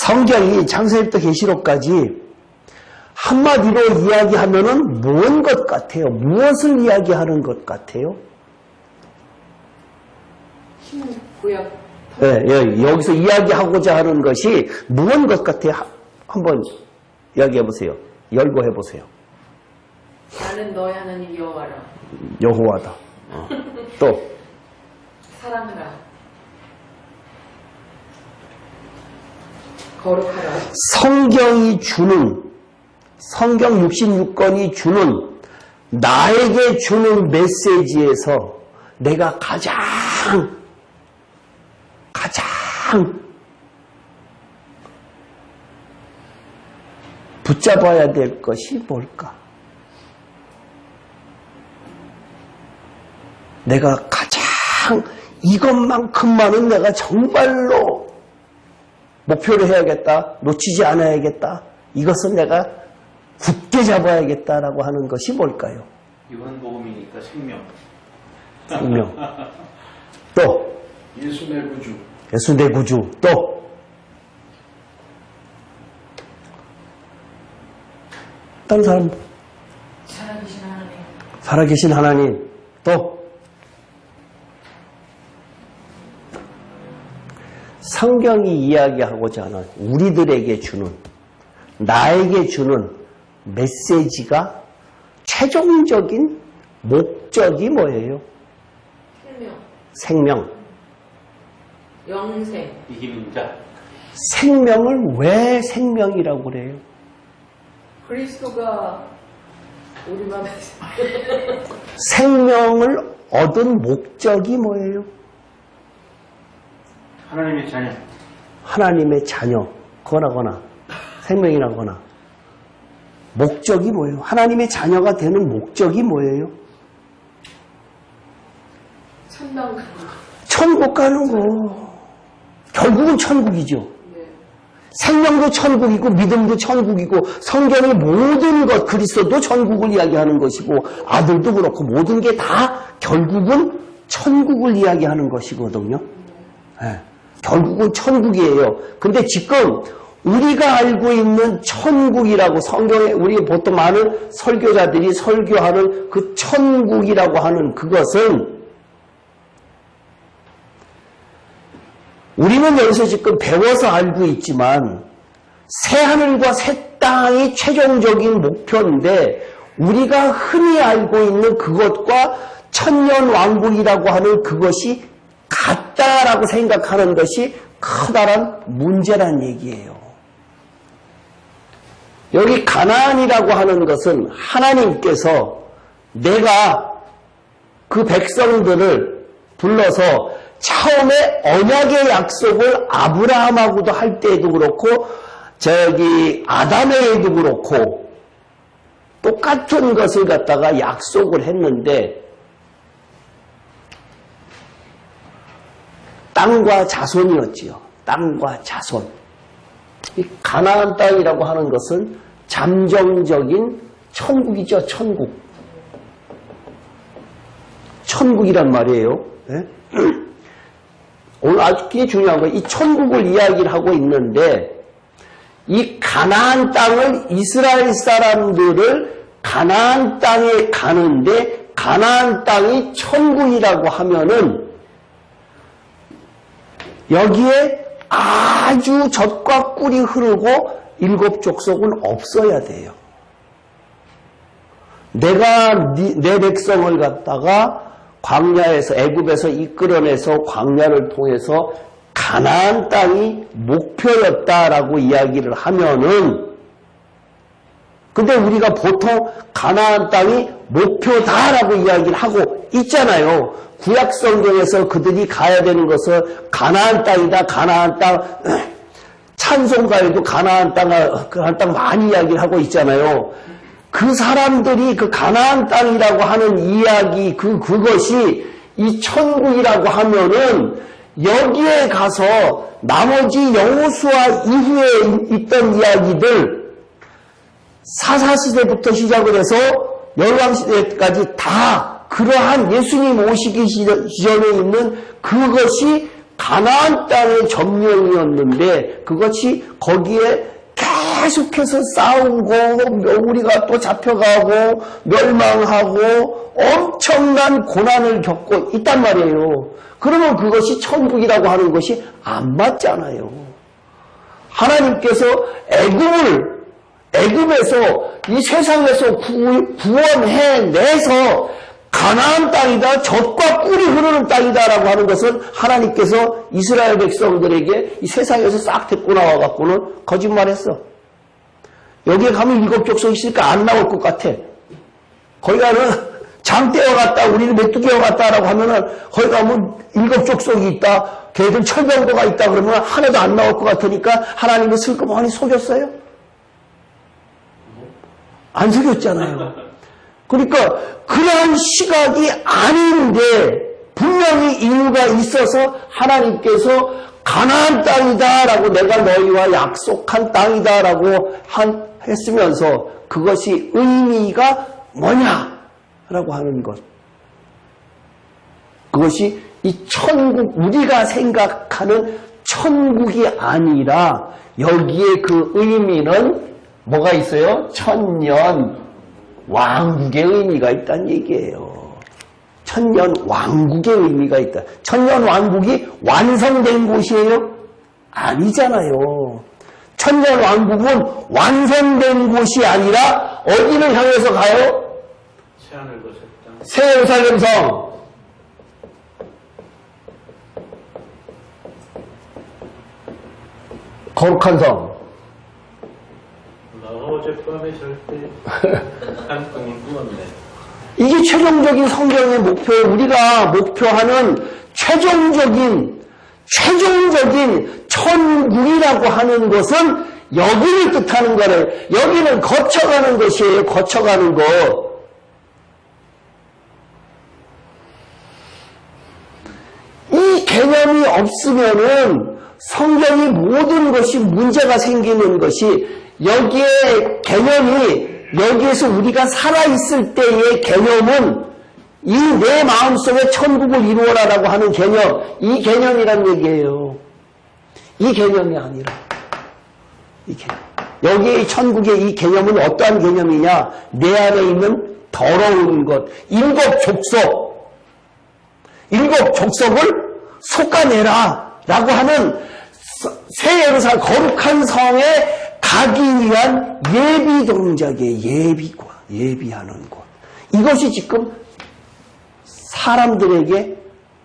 성경이 창세기부터 계시록까지 한마디로 이야기하면은 뭔 것 같아요? 무엇을 이야기하는 것 같아요? 신구약. 네, 여기서 이야기하고자 하는 것이 무언 것 같아요? 한번 이야기해 보세요. 열고 해보세요. 나는 너의 하나님 여호와라. 여호와다. 또 사랑하라. 거룩하라. 성경이 주는, 성경 66권이 주는, 나에게 주는 메시지에서 내가 가장 붙잡아야 될 것이 뭘까? 내가 가장 이것만큼만은 내가 정말로 목표를 해야겠다. 놓치지 않아야겠다. 이것은 내가 굳게 잡아야겠다라고 하는 것이 뭘까요? 요한복음이니까 생명. 생명. 또 예수 내 구주. 예수 내 구주. 또 다른 사람 살아계신 하나님. 살아계신 하나님. 또 성경이 이야기하고자 하는 우리들에게 주는 나에게 주는 메시지가 최종적인 목적이 뭐예요? 생명. 생명. 영생. 이기는 자. 생명을 왜 생명이라고 그래요? 그리스도가 우리 마음에 생명을 얻은 목적이 뭐예요? 하나님의 자녀. 하나님의 자녀, 거나거나 생명이라거나 목적이 뭐예요? 하나님의 자녀가 되는 목적이 뭐예요? 천당 가는 거. 천국 가는 거. 결국은 천국이죠. 네. 생명도 천국이고 믿음도 천국이고 성경의 모든 것, 그리스도도 천국을 이야기하는 것이고 아들도 그렇고 모든 게 다 결국은 천국을 이야기하는 것이거든요. 네. 결국은 천국이에요. 근데 지금 우리가 알고 있는 천국이라고 성경에 우리 보통 많은 설교자들이 설교하는 그 천국이라고 하는 그것은 우리는 여기서 지금 배워서 알고 있지만 새하늘과 새 땅이 최종적인 목표인데 우리가 흔히 알고 있는 그것과 천년왕국이라고 하는 그것이 같다라고 생각하는 것이 커다란 문제란 얘기예요. 여기 가나안이라고 하는 것은 하나님께서 내가 그 백성들을 불러서 처음에 언약의 약속을 아브라함하고도 할 때에도 그렇고 저기 아담에게도 그렇고 똑같은 것을 갖다가 약속을 했는데 땅과 자손이었지요. 땅과 자손. 이 가나안 땅이라고 하는 것은 잠정적인 천국이죠. 천국. 천국이란 말이에요. 네? 오늘 아주 굉장히 중요한 거예요. 이 천국을 이야기를 하고 있는데 이 가나안 땅을 이스라엘 사람들을 가나안 땅에 가는데 가나안 땅이 천국이라고 하면은 여기에 아주 젖과 꿀이 흐르고 일곱 족속은 없어야 돼요. 내가 내 백성을 갖다가 광야에서 애굽에서 이끌어내서 광야를 통해서 가나안 땅이 목표였다라고 이야기를 하면은 근데 우리가 보통 가나안 땅이 목표다라고 이야기를 하고 있잖아요. 구약 성경에서 그들이 가야 되는 것은 가나안 땅이다. 가나안 땅 찬송가에도 가나안 땅 많이 이야기를 하고 있잖아요. 그 사람들이 그 가나안 땅이라고 하는 이야기 그것이 이 천국이라고 하면은 여기에 가서 나머지 여호수아 이후에 있던 이야기들 사사시대부터 시작을 해서 열왕시대까지 다 그러한 예수님 오시기 시전에 있는 그것이 가나안 땅의 점령이었는데 그것이 거기에 계속해서 싸우고 우리가 또 잡혀가고 멸망하고 엄청난 고난을 겪고 있단 말이에요. 그러면 그것이 천국이라고 하는 것이 안 맞잖아요. 하나님께서 애굽에서 이 세상에서 구원해내서 가나안 땅이다, 젖과 꿀이 흐르는 땅이다라고 하는 것은 하나님께서 이스라엘 백성들에게 이 세상에서 싹 데리고 나와갖고는 거짓말했어. 여기에 가면 일곱 족속 있으니까 안 나올 것 같아. 거기 가면 장대와 같다, 우리는 메뚜기와 같다라고 하면은 거기 가면 일곱 족속이 있다, 걔들 철병도가 있다 그러면 하나도 안 나올 것 같으니까 하나님은 슬그머니 속였어요? 안 속였잖아요. 그러니까 그러한 시각이 아닌데 분명히 이유가 있어서 하나님께서 가나안 땅이다라고 내가 너희와 약속한 땅이다라고 했으면서 그것이 의미가 뭐냐라고 하는 것. 그것이 이 천국, 우리가 생각하는 천국이 아니라 여기에 그 의미는 뭐가 있어요? 천년 왕국의 의미가 있다는 얘기예요. 천년 왕국의 의미가 있다. 천년 왕국이 완성된 곳이에요? 아니잖아요. 천년 왕국은 완성된 곳이 아니라 어디를 향해서 가요? 새하늘 거쳤다. 새 예루살렘 성. 거룩한 성. 나 어젯밤에 절대 한 꿈을 꾸었네. 이게 최종적인 성경의 목표예요. 우리가 목표하는 최종적인 천국이라고 하는 것은 여기를 뜻하는 거를, 여기는 거쳐가는 것이에요. 거쳐가는 것. 이 개념이 없으면은 성경이 모든 것이 문제가 생기는 것이 여기에 개념이 여기에서 우리가 살아있을 때의 개념은 이 내 마음속에 천국을 이루어라라고 하는 개념, 이 개념이란 얘기예요. 이 개념이 아니라 이 개념. 여기에 천국의 이 개념은 어떠한 개념이냐? 내 안에 있는 더러운 것, 일곱 족속을 솟아내라 라고 하는 새 예루살렘 거룩한 성에 가기 위한 예비 동작의 예비하는 것. 이것이 지금 사람들에게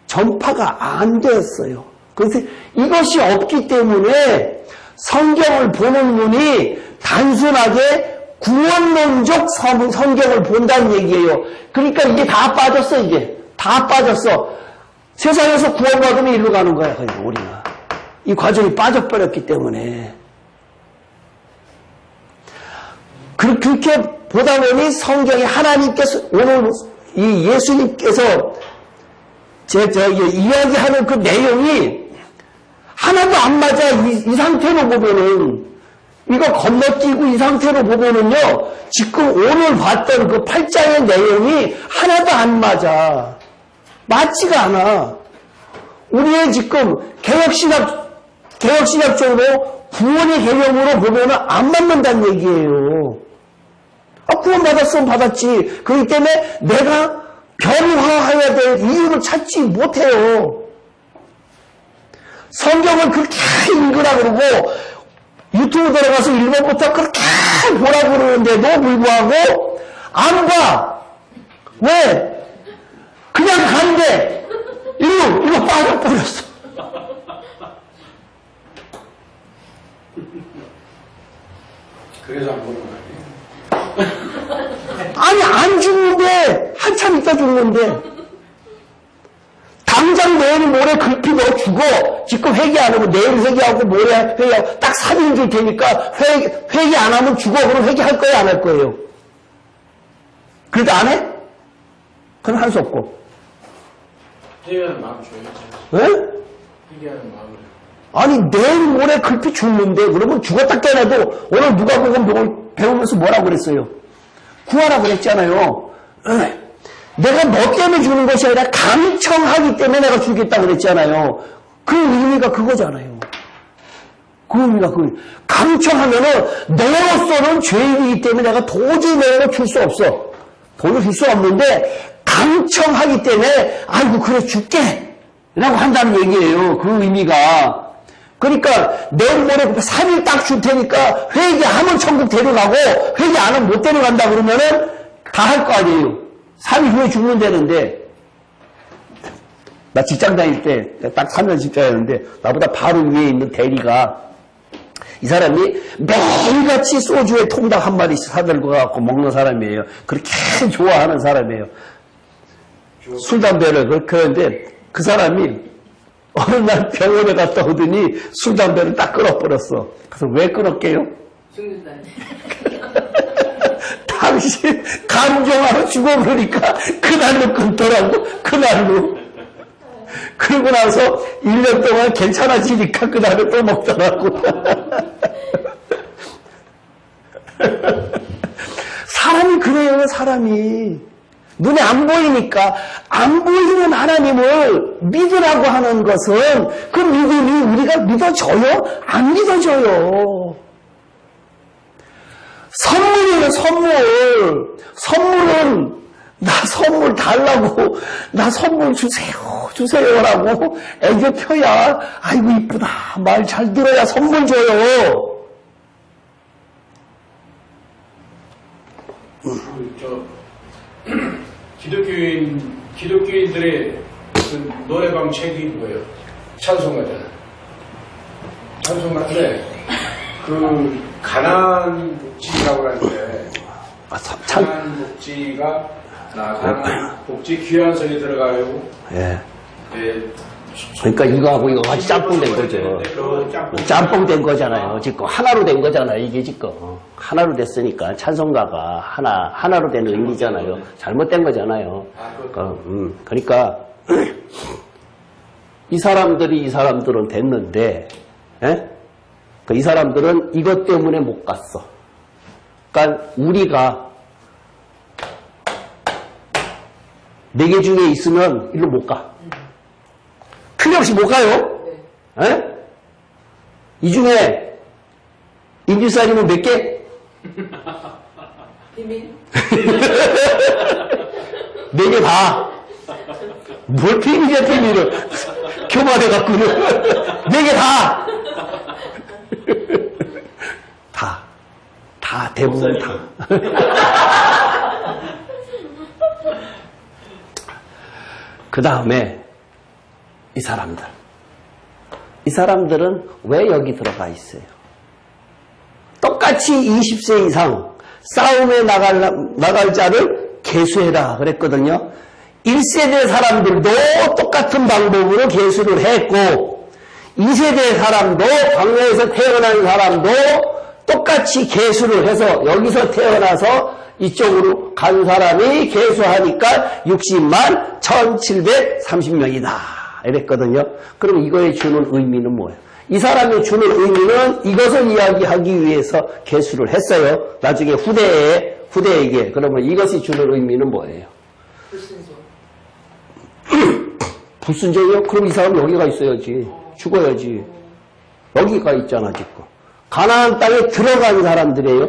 전파가 안 되었어요. 그래서 이것이 없기 때문에 성경을 보는 눈이 단순하게 구원론적 성경을 본다는 얘기예요. 그러니까 이게 다 빠졌어, 이제. 다 빠졌어. 세상에서 구원받으면 일로 가는 거야, 우리가. 이 과정이 빠져버렸기 때문에. 그렇게 보다 보니 성경이 하나님께서, 오늘 이 예수님께서 이야기하는 그 내용이 하나도 안 맞아. 이 상태로 보면은, 이거 건너뛰고 이 상태로 보면은요, 지금 오늘 봤던 그 8장의 내용이 하나도 안 맞아. 맞지가 않아. 우리의 지금 개혁신학적으로 구원의 개념으로 보면은 안 맞는다는 얘기예요. 구원받았으면 받았지. 그렇기 때문에 내가 변화해야 될 이유를 찾지 못해요. 성경을 그렇게 읽으라 그러고 유튜브 들어가서 1번부터 그렇게 보라 그러는데도 불구하고 안 봐. 왜? 그냥 간대. 이거 빠져버렸어. 그래서 안 보는 거예요. 아니 안 죽는데 한참 있다 죽는데 당장 내일 모레 급히 너 죽어. 지금 회개 안 하고 내일 회개하고 모레 회개하고 딱 3일 줄 테니까 회개 안 하면 죽어. 그럼 회개할 거예요 안 할 거예요? 그래도 안 해? 그럼 할 수 없고. 회개하는 마음 줘야지. 왜? 회개하는 마음을. 아니 내일 모레 급히 죽는데 그러면 죽었다 깨어나도 오늘 누가복음 배우면서 뭐라고 그랬어요? 구하라 그랬잖아요. 내가 너 때문에 죽는 것이 아니라 감청하기 때문에 내가 죽겠다 그랬잖아요. 그 의미가 그거잖아요. 그 의미가 감청하면은 너로서는 죄인이기 때문에 내가 도저히 내가 줄 수 없어. 돈을 줄 수 없는데 감청하기 때문에 아이고 그래 줄게 라고 한다는 얘기예요. 그 의미가. 그러니까 내일 모레 3일 딱 줄 테니까 회개하면 천국 데려가고 회개 안 하면 못 데려간다 그러면은 다 할 거 아니에요. 3일 후에 죽는다는데 나 직장 다닐 때 딱 3년 직장이었는데 나보다 바로 위에 있는 대리가 이 사람이 매일같이 소주에 통닭 한 마리씩 사들고 가고 먹는 사람이에요. 그렇게 좋아하는 사람이에요. 술, 담배를 그렇게 하는데 그 사람이 어느 날 병원에 갔다 오더니 술, 담배를 딱 끊어버렸어. 그래서 왜 끊었게요? 죽는다네. 다 당신 감정하러 죽어버리니까 그날로 끊더라고. 그날로. 그러고 나서 1년 동안 괜찮아지니까 그날로 또 먹더라고. 사람이 그래요. 사람이. 눈에 안 보이니까 안 보이는 하나님을 믿으라고 하는 것은 그 믿음이 우리가 믿어져요? 안 믿어져요. 선물이에요. 선물. 선물은 나 선물 달라고 나 선물 주세요라고 애교 펴야 아이고 이쁘다 말 잘 들어야 선물 줘요. 기독교인들의 그 노래방 책이 뭐예요? 찬송가잖아. 찬송가인데 그 가난 복지라고 하는데 가난 복지가 가난 복지 귀환선이 들어가요. 예. 네. 그러니까 이거하고 이거 같이 짬뽕 된 거죠. 짬뽕 된 거잖아요. 지금 하나로 된 거잖아요. 이게 지금 하나로 됐으니까 찬송가가 하나로 된 의미잖아요. 잘못된 거잖아요. 그러니까 이 사람들은 됐는데, 예? 이 사람들은 이것 때문에 못 갔어. 그러니까 우리가 4개 중에 있으면 일로 못 가. 틀림없이 못 가요. 에? 이 중에 인질살이면 몇 개? 비밀? 4개 다. 뭘 비밀이야 비밀을. 교만해갖고는. 4개 다. 다 대부분 다. 그 다음에 이 사람들은 왜 여기 들어가 있어요? 똑같이 20세 이상 싸움에 나갈 자를 계수해라 그랬거든요. 1세대 사람들도 똑같은 방법으로 계수를 했고 2세대 사람도 광야에서 태어난 사람도 똑같이 계수를 해서 여기서 태어나서 이쪽으로 간 사람이 계수하니까 60만 1730명이다 이랬거든요. 그럼 이거에 주는 의미는 뭐예요? 이 사람이 주는 의미는 이것을 이야기하기 위해서 계수를 했어요. 나중에 후대에게. 그러면 이것이 주는 의미는 뭐예요? 불순종. 불순종이요? 그럼 이 사람 여기가 있어야지. 죽어야지. 여기가 있잖아 지금. 가나안 땅에 들어간 사람들이에요.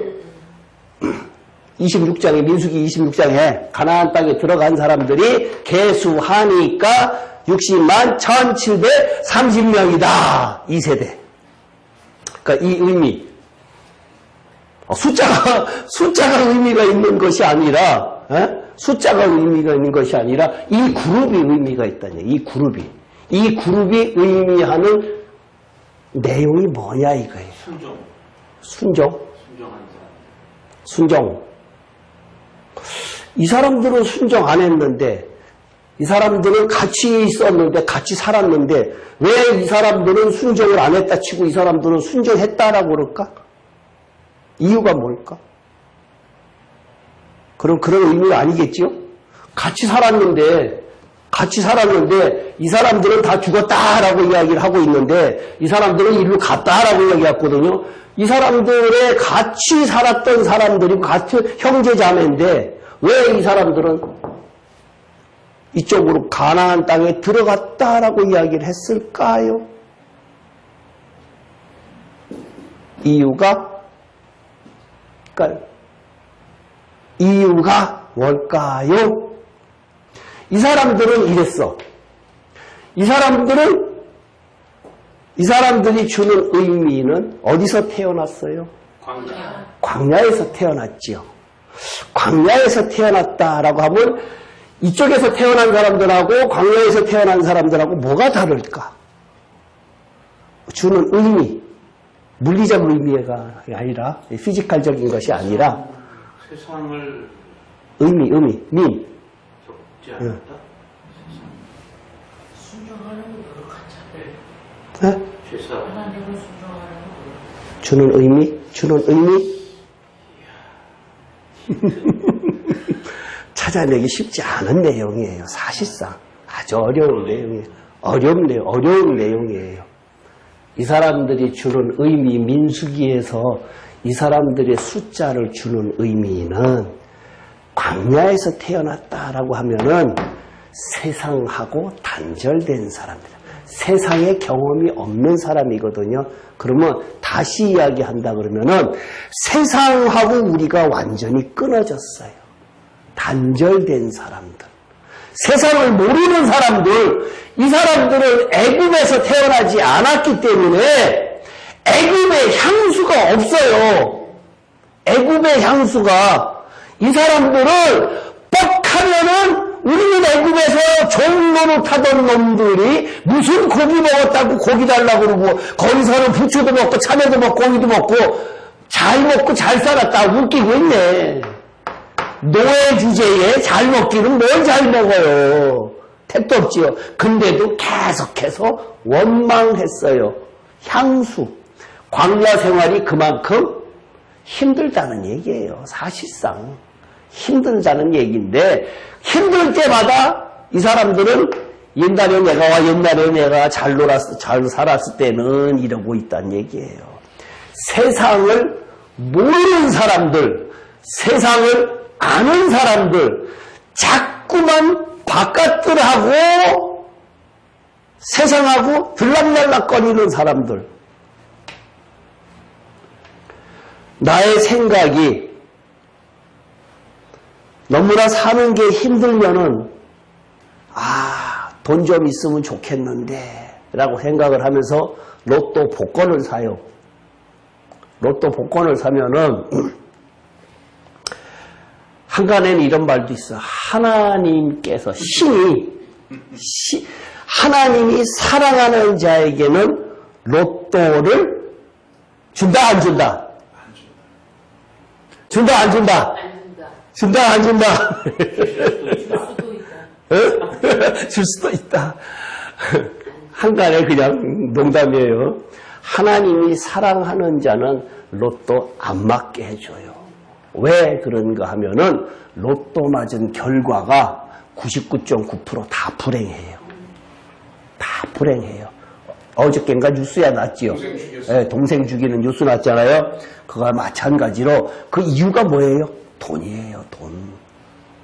26장에 민수기 26장에 가나안 땅에 들어간 사람들이 계수하니까 60만 1730명이다. 2세대. 그러니까 이 의미. 숫자가 의미가 있는 것이 아니라, 숫자가 의미가 있는 것이 아니라, 이 그룹이 의미가 있다냐. 이 그룹이 의미하는 내용이 뭐냐, 이거예요. 순종. 이 사람들은 순종 안 했는데, 이 사람들은 같이 있었는데, 같이 살았는데, 왜 이 사람들은 순종을 안 했다 치고 이 사람들은 순종했다라고 그럴까? 이유가 뭘까? 그럼 그런 의미가 아니겠지요? 같이 살았는데, 이 사람들은 다 죽었다라고 이야기를 하고 있는데, 이 사람들은 이리로 갔다라고 이야기했거든요. 이 사람들의 같이 살았던 사람들이고, 같은 형제자매인데, 왜 이 사람들은 이쪽으로 가나안 땅에 들어갔다라고 이야기를 했을까요? 이유가 뭘까요? 이 사람들은 이랬어. 이 사람들이 주는 의미는 어디서 태어났어요? 광야에서 태어났지요. 광야에서 태어났다라고 하면 이쪽에서 태어난 사람들하고 광야에서 태어난 사람들하고 뭐가 다를까? 주는 의미, 물리적 의미가 아니라 피지컬적인 것이 아니라 세상을 의미, 민. 적지 않았다? 순종하는 거 여러 가지. 네? 세상 하나님을 순종하는 거. 주는 의미? 찾아내기 쉽지 않은 내용이에요. 사실상 아주 어려운 내용이에요. 어려운 내용이에요. 이 사람들이 주는 의미, 민수기에서 이 사람들의 숫자를 주는 의미는 광야에서 태어났다라고 하면은 세상하고 단절된 사람들, 세상에 경험이 없는 사람이거든요. 그러면 다시 이야기한다 그러면은 세상하고 우리가 완전히 끊어졌어요. 단절된 사람들, 세상을 모르는 사람들, 이 사람들은 애굽에서 태어나지 않았기 때문에 애굽의 향수가 없어요. 애굽의 향수가. 이 사람들을 뻑하면은 우리는 애굽에서 종로로 타던 놈들이 무슨 고기 먹었다고 고기 달라고 그러고 거기서는 부추도 먹고 참외도 먹고 고기도 먹고 잘 먹고 잘 살았다 웃기고 있네. 노예 주제에 잘 먹기는 뭘 잘 먹어요. 택도 없지요. 근데도 계속해서 원망했어요. 향수. 광야 생활이 그만큼 힘들다는 얘기예요. 사실상 힘들다는 얘기인데 힘들 때마다 이 사람들은 옛날에 내가 잘 놀았어, 잘 살았을 때는 이러고 있다는 얘기예요. 세상을 모르는 사람들, 세상을 아는 사람들, 자꾸만 바깥들하고 세상하고 들락날락거리는 사람들. 나의 생각이 너무나 사는 게 힘들면은 돈 좀 있으면 좋겠는데 라고 생각을 하면서 로또 복권을 사요. 로또 복권을 사면은 한간에는 이런 말도 있어. 하나님께서 하나님이 사랑하는 자에게는 로또를 준다 안 준다? 준다 안 준다? 준다 안 준다? 줄 수도 있다. 한간에 그냥 농담이에요. 하나님이 사랑하는 자는 로또 안 맞게 해줘요. 왜 그런가 하면은 로또 맞은 결과가 99.9% 다 불행해요. 다 불행해요. 어저께인가 뉴스에 났지요. 동생 죽이는 뉴스 났잖아요. 그거와 마찬가지로 그 이유가 뭐예요? 돈이에요. 돈.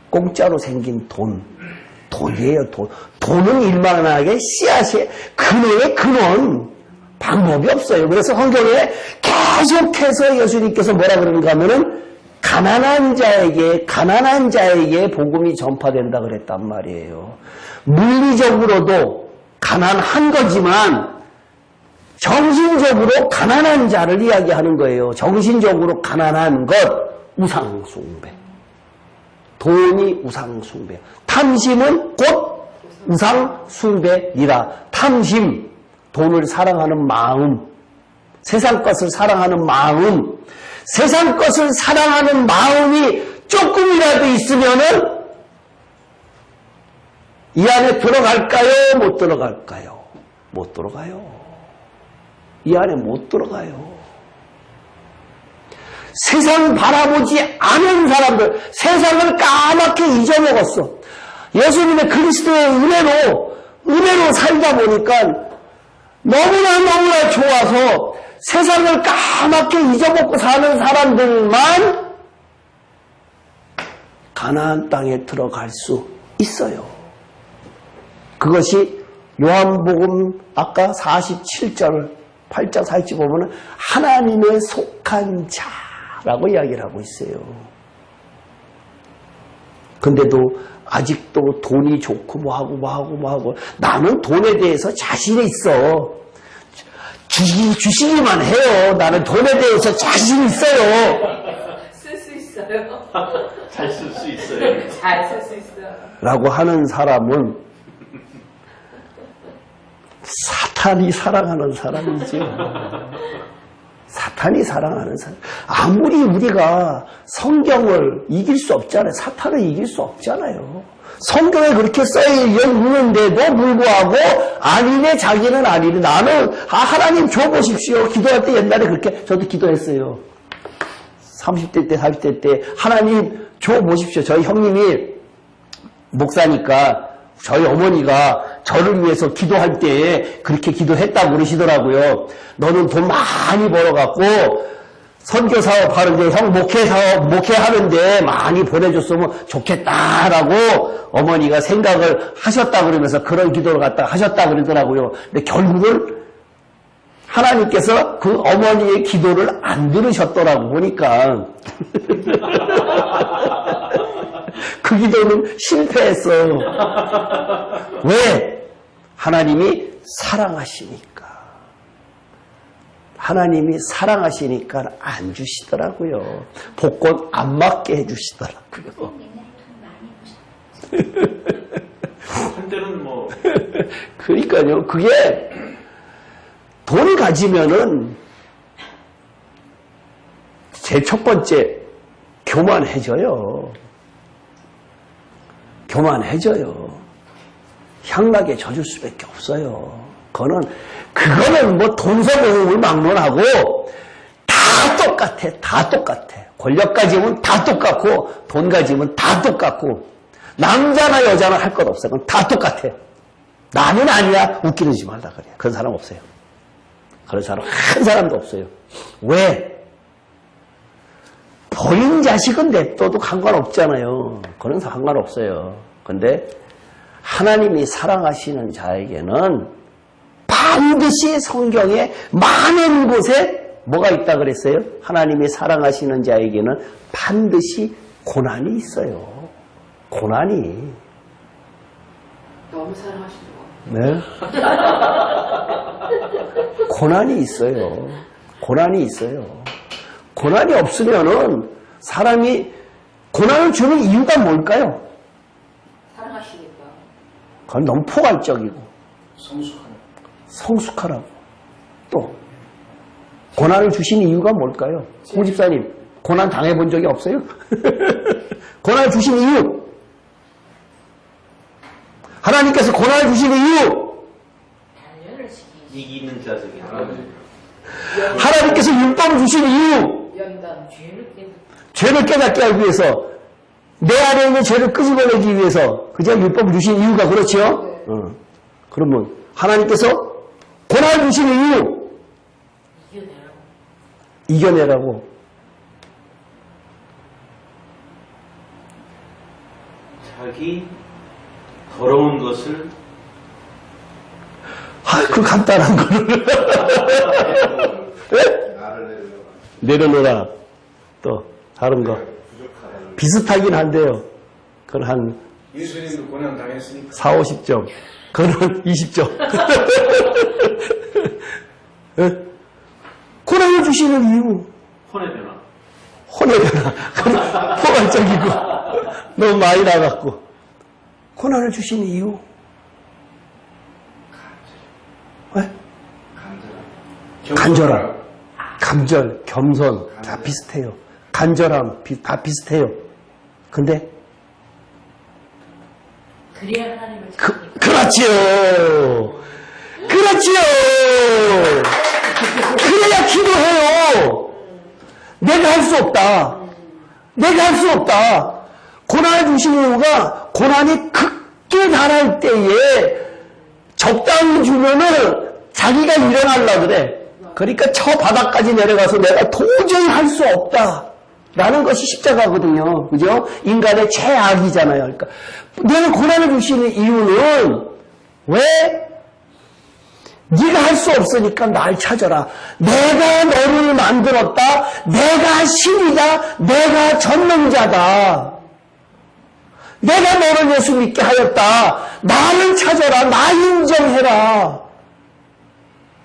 공짜로 생긴 돈. 돈이에요. 돈. 돈은 일만하게 씨앗의 근원의 근원. 방법이 없어요. 그래서 성경에 계속해서 예수님께서 뭐라 그러는가 하면은 가난한 자에게 복음이 전파된다 그랬단 말이에요. 물리적으로도 가난한 거지만 정신적으로 가난한 자를 이야기하는 거예요. 정신적으로 가난한 것, 우상숭배. 돈이 우상숭배. 탐심은 곧 우상숭배니라. 탐심, 돈을 사랑하는 마음, 세상 것을 사랑하는 마음, 세상 것을 사랑하는 마음이 조금이라도 있으면은 이 안에 들어갈까요? 못 들어갈까요? 못 들어가요. 이 안에 못 들어가요. 세상 바라보지 않은 사람들, 세상을 까맣게 잊어먹었어. 예수님의 그리스도의 은혜로 살다 보니까 너무나 좋아서 세상을 까맣게 잊어먹고 사는 사람들만 가나안 땅에 들어갈 수 있어요. 그것이 요한복음 아까 47절 8장 40절 보면 하나님의 속한 자라고 이야기를 하고 있어요. 근데도 아직도 돈이 좋고 뭐하고 나는 돈에 대해서 자신이 있어. 주시기만 해요. 나는 돈에 대해서 자신 있어요. 쓸 수 있어요. 잘 쓸 수 있어요. 잘 쓸 수 있어요. 라고 하는 사람은 사탄이 사랑하는 사람이죠. 사탄이 사랑하는 사람. 아무리 우리가 성경을 이길 수 없잖아요. 사탄을 이길 수 없잖아요. 성경에 그렇게 써있는데도 불구하고 아니네 자기는 아니네 나는 하나님 줘보십시오. 기도할 때 옛날에 그렇게 저도 기도했어요. 30대 때 40대 때 하나님 저 보십시오. 저희 형님이 목사니까 저희 어머니가 저를 위해서 기도할 때 그렇게 기도했다고 그러시더라고요. 너는 돈 많이 벌어갖고 선교 사업하는데 형 목회하는데 많이 보내줬으면 좋겠다라고 어머니가 생각을 하셨다 그러면서 그런 기도를 갖다 하셨다 그러더라고요. 근데 결국은 하나님께서 그 어머니의 기도를 안 들으셨더라고 보니까 그 기도는 실패했어. 왜? 하나님이 사랑하시니까. 하나님이 사랑하시니까 안 주시더라고요. 복권 안 맞게 해주시더라고요. 한때는 뭐 그러니까요. 그게 돈 가지면은 제 첫 번째 교만해져요. 교만해져요. 향락에 젖을 수밖에 없어요. 그거는 뭐 동서고금을 막론하고 다 똑같아. 다 똑같아. 권력 가지면 다 똑같고 돈 가지면 다 똑같고 남자나 여자나 할 것 없어요. 그건 다 똑같아. 나는 아니야. 웃기지 말라 그래. 그런 사람 없어요. 그런 사람 한 사람도 없어요. 왜? 본인 자식은 냅둬도 상관없잖아요. 그런 상관없어요. 근데 하나님이 사랑하시는 자에게는 반드시 성경에 많은 곳에 뭐가 있다 그랬어요? 하나님이 사랑하시는 자에게는 반드시 고난이 있어요. 고난이. 너무 사랑하시는 거. 네? 고난이 있어요. 고난이 있어요. 고난이 없으면은 사람이 고난을 주는 이유가 뭘까요? 사랑하시니까. 그건 너무 포괄적이고 성숙하네. 성숙하라고. 또 고난을 주신 이유가 뭘까요? 홍 집사님 고난 당해본 적이 없어요? 고난을 주신 이유, 하나님께서 고난을 주신 이유, 단련을 시키시. 이기는 자석이 하나님께서 율법을 주신 이유, 연단 죄를 깨닫게 하기 위해서, 내 안에 있는 죄를 끄집어내기 위해서, 그저 율법을 주신 이유가 그렇죠? 그러면 하나님께서 고난을 주신 이유, 이겨내라고. 자기 더러운 것을 그 간단한 거를 내려놓으라. 또 다른 거 비슷하긴 한데요. 그건 한 예수님도 고난 당했으니까. 4, 50점. 그건 20점. 고난을 주시는 이유. 혼의 변화. 혼의 변화. 그건 포괄적이고 너무 많이 나갔고. 고난을 주시는 이유. 왜? 간절함, 감절, 겸손 다 비슷해요. 간절함 다 비슷해요. 근데 그래야 하나님을 그렇지요. 그렇지요. 그래야 기도해요. 내가 할 수 없다. 내가 할 수 없다. 고난을 주신 이유가 고난이 극게 달할 때에 적당히 주면은 자기가 일어나려고 그래. 그러니까 저 바닥까지 내려가서 내가 도저히 할 수 없다. 라는 것이 십자가거든요. 그죠? 인간의 최악이잖아요. 그러니까 내가 고난을 주시는 이유는 왜? 네가 할 수 없으니까 날 찾아라. 내가 너를 만들었다. 내가 신이다. 내가 전능자다. 내가 너를 예수 믿게 하였다. 나를 찾아라. 나 인정해라.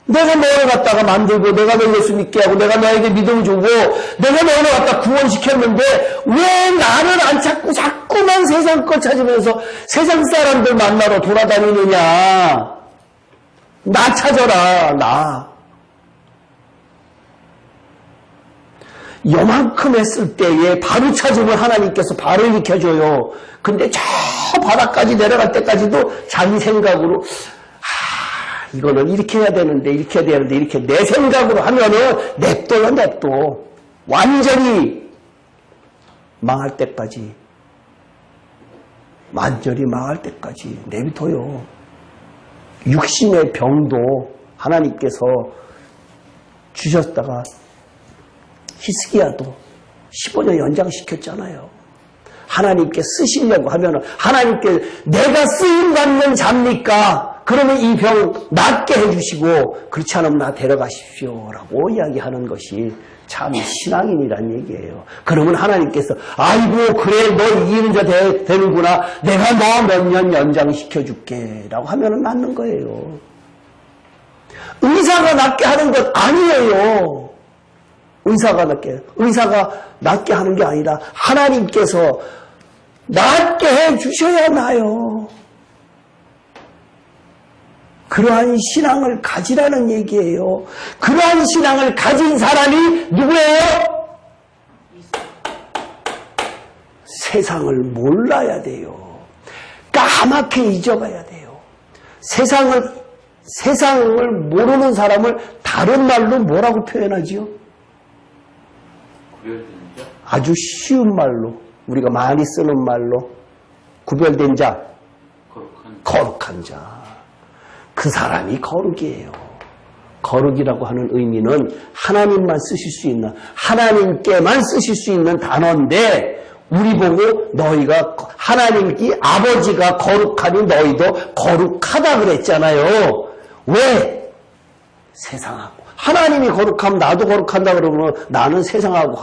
내가 너를 갖다가 만들고 내가 너 예수 믿게 하고 내가 너에게 믿음 주고 내가 너를 갖다 구원시켰는데 왜 나를 안 찾고 자꾸만 세상 것 찾으면서 세상 사람들 만나러 돌아다니느냐. 나 찾아라. 나. 요만큼 했을 때에 바로 찾으면 하나님께서 바로 일으켜줘요. 근데 저 바닥까지 내려갈 때까지도 자기 생각으로 이거는 이렇게 해야 되는데 이렇게 해야 되는데 이렇게 내 생각으로 하면은 냅둬요. 완전히 망할 때까지, 완전히 망할 때까지 내비둬요. 육신의 병도 하나님께서 주셨다가 히스기야도 15년 연장시켰잖아요. 하나님께 쓰시려고 하면 하나님께 내가 쓰임받는 자입니까? 그러면 이 병 낫게 해주시고 그렇지 않으면 나 데려가십시오 라고 이야기하는 것이 참 신앙인이란 얘기예요. 그러면 하나님께서 아이고 그래 너 이기는 자 되는구나 내가 너 몇 년 연장시켜줄게 라고 하면 낫는 거예요. 의사가 낫게 하는 것 아니에요. 의사가 낫게 하는 게 아니라 하나님께서 낫게 해주셔야 나요. 그러한 신앙을 가지라는 얘기예요. 그러한 신앙을 가진 사람이 누구예요? 세상을 몰라야 돼요. 까맣게 잊어가야 돼요. 세상을 모르는 사람을 다른 말로 뭐라고 표현하지요? 아주 쉬운 말로, 우리가 많이 쓰는 말로 구별된 자, 거룩한 자. 그 사람이 거룩이에요. 거룩이라고 하는 의미는 하나님만 쓰실 수 있는, 하나님께만 쓰실 수 있는 단어인데 우리 보고 너희가 하나님께 아버지가 거룩하니 너희도 거룩하다 그랬잖아요. 왜? 세상하고 하나님이 거룩하면 나도 거룩한다 그러면 나는 세상하고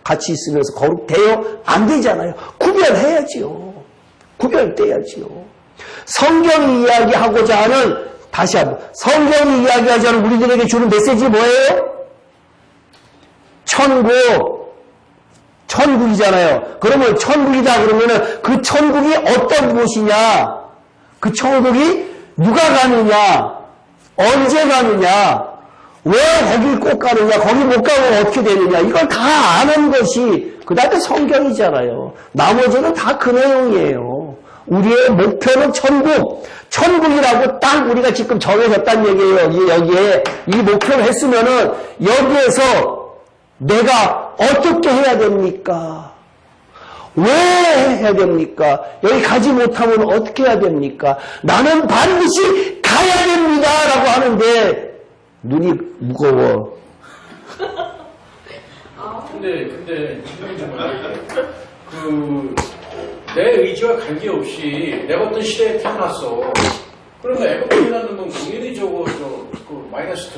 같이 있으면서 거룩돼요? 안 되잖아요. 구별해야지요. 구별돼야지요. 성경이 이야기하고자 하는, 다시 한번, 성경이 이야기하지 않은 우리들에게 주는 메시지 뭐예요? 천국이잖아요. 그러면 천국이다 그러면은 그 천국이 어떤 곳이냐? 그 천국이 누가 가느냐? 언제 가느냐? 왜 거길 꼭 가느냐? 거기 못 가면 어떻게 되느냐? 이걸 다 아는 것이 그 다음에 성경이잖아요. 나머지는 다 그 내용이에요. 우리의 목표는 천국이라고 딱 우리가 지금 정해졌다는 얘기예요. 여기에 이 목표를 했으면은 여기에서 내가 어떻게 해야 됩니까? 왜 해야 됩니까? 여기 가지 못하면 어떻게 해야 됩니까? 나는 반드시 가야 됩니다 라고 하는데 눈이 무거워. 근데 지금 내 의지와 관계없이 내가 어떤 시대에 태어났어. 그러면 애가 태어나는 건 당연히 마이너스,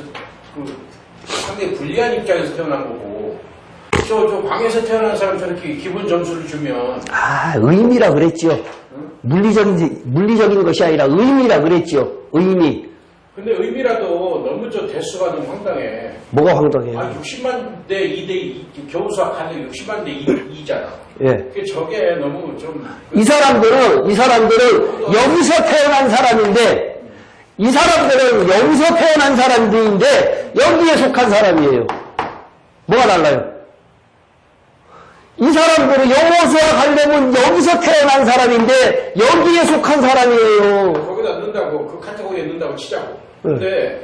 상당히 불리한 입장에서 태어난 거고. 저 방에서 태어난 사람 저렇게 기본 점수를 주면. 의미라 그랬죠. 응? 물리적인 것이 아니라 의미라 그랬죠. 의미. 근데 의미라도 너무 대수가 너무 황당해. 뭐가 황당해요? 60만 대 2대 2, 겨우수학 하는 60만 대 2잖아. 예. 저게 너무 좀. 이 사람들은 여기서 태어난 사람인데, 여기에 속한 사람이에요. 뭐가 달라요? 이 사람들은 영어 수학 하려면 여기서 태어난 사람인데, 여기에 속한 사람이에요. 거기다 넣는다고, 그 카테고리에 넣는다고 치자고. 근데,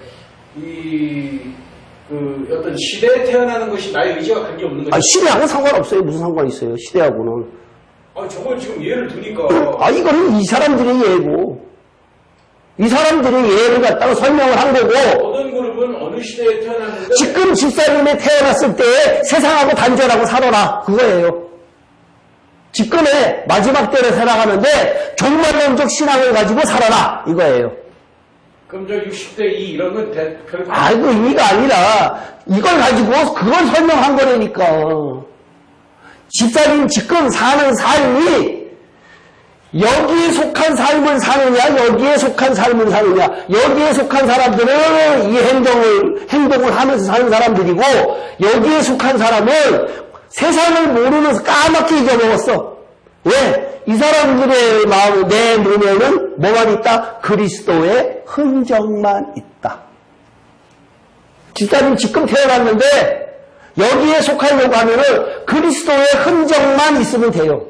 어떤 시대에 태어나는 것이 나의 의지와 관계없는 거죠. 시대하고는 상관없어요. 무슨 상관이 있어요, 시대하고는. 저걸 지금 예를 드니까. 이거는 이 사람들의 예고. 이 사람들의 예를 갖다가 설명을 한 거고. 어떤 그룹은 어느 시대에 태어났는데. 지금 집사님이 태어났을 때 세상하고 단절하고 살아라. 그거예요. 지금의 마지막 때를 살아가는데 종말론적 신앙을 가지고 살아라. 이거예요. 그럼 60대 2 이런 건 별로. 아이고, 의미가 아니라 이걸 가지고 그걸 설명한 거라니까. 집사님 지금 사는 삶이 여기에 속한 삶을 사느냐, 여기에 속한 삶을 사느냐. 여기에 속한 사람들은 이 행동을 하면서 사는 사람들이고, 여기에 속한 사람은 세상을 모르면서 까맣게 잊어먹었어. 왜? 이 사람들의 마음, 내 눈에는 뭐만 있다? 그리스도의 흔적만 있다. 집사님 지금 태어났는데 여기에 속하려고 하면은 그리스도의 흔적만 있으면 돼요.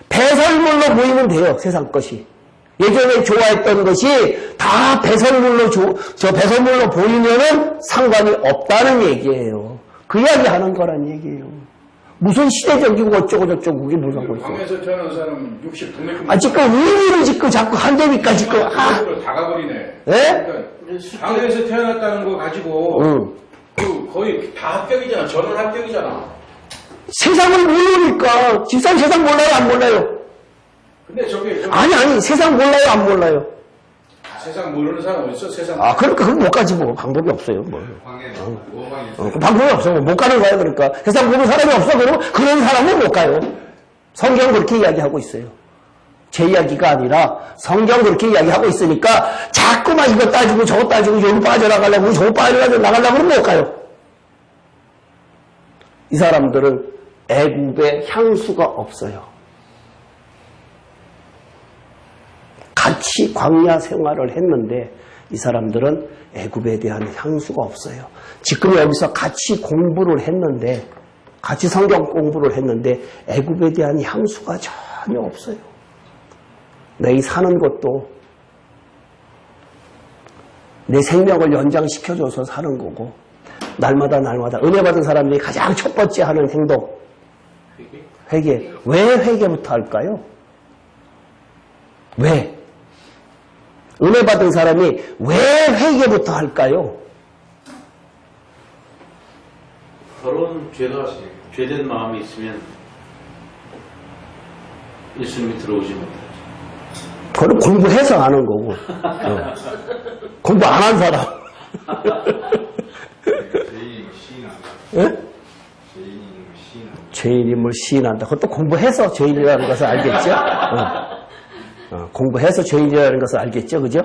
배설물로 보이면 돼요. 세상 것이. 예전에 좋아했던 것이 다 배설물로 배설물로 보이면은 상관이 없다는 얘기예요. 그 이야기 하는 거란 얘기예요. 무슨 시대적이고 어쩌고저쩌고 그게 무슨 거 있어. 방에서 태어난 사람 60 동네급. 아, 지금 의미를 짓고 자꾸 한대니까 지금, 아. 다 가버리네. 예? 그러니까 방에서 태어났다는 거 가지고 응. 그 거의 다 합격이잖아. 전원 합격이잖아. 세상을 모르니까. 집사람 세상 몰라요, 안 몰라요? 근데 저기 아니, 세상 몰라요, 안 몰라요? 세상 모르는 사람 어딨어? 세상. 아, 그러니까 그건 못 가지 뭐. 방법이 없어요, 뭐. 방에 방법이 없어. 못 가는 거야, 그러니까. 세상 모르는 사람이 없어. 그러면 그런 사람은 못 가요. 성경은 그렇게 이야기하고 있어요. 제 이야기가 아니라 성경 그렇게 이야기하고 있으니까 자꾸만 이거 따지고 저거 따지고 여기 빠져나가려고 저거 빠져나가려고 그러면 못 가요. 이 사람들은 애굽에 향수가 없어요. 같이 광야 생활을 했는데 이 사람들은 애굽에 대한 향수가 없어요. 지금 여기서 같이 공부를 했는데 같이 성경 공부를 했는데 애굽에 대한 향수가 전혀 없어요. 내 사는 것도 내 생명을 연장시켜줘서 사는 거고 날마다 은혜 받은 사람들이 가장 첫 번째 하는 행동 회개. 왜 회개부터 할까요? 왜? 은혜 받은 사람이 왜 회개부터 할까요? 더러운 죄된 마음이 있으면 예수님이 들어오지 못하죠. 그건 공부해서 아는 거고. 공부 안 한 사람. 죄인임을 시인한다. 예? 죄인임을 시인한다. 죄인임을 시인한다. 그것도 공부해서 죄인이라는 것을 알겠죠? 공부해서 죄인이라는 것을 알겠죠? 그죠?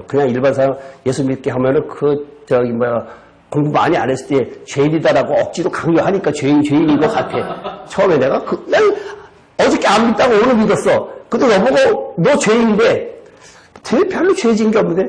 그냥 일반 사람 예수 믿게 하면은 공부 많이 안 했을 때 죄인이다라고 억지로 강요하니까 죄인인 것 같아. 처음에 내가 어저께 안 믿다고 오늘 믿었어. 근데 너보고 너 죄인인데 되게 별로 죄진 게 없는데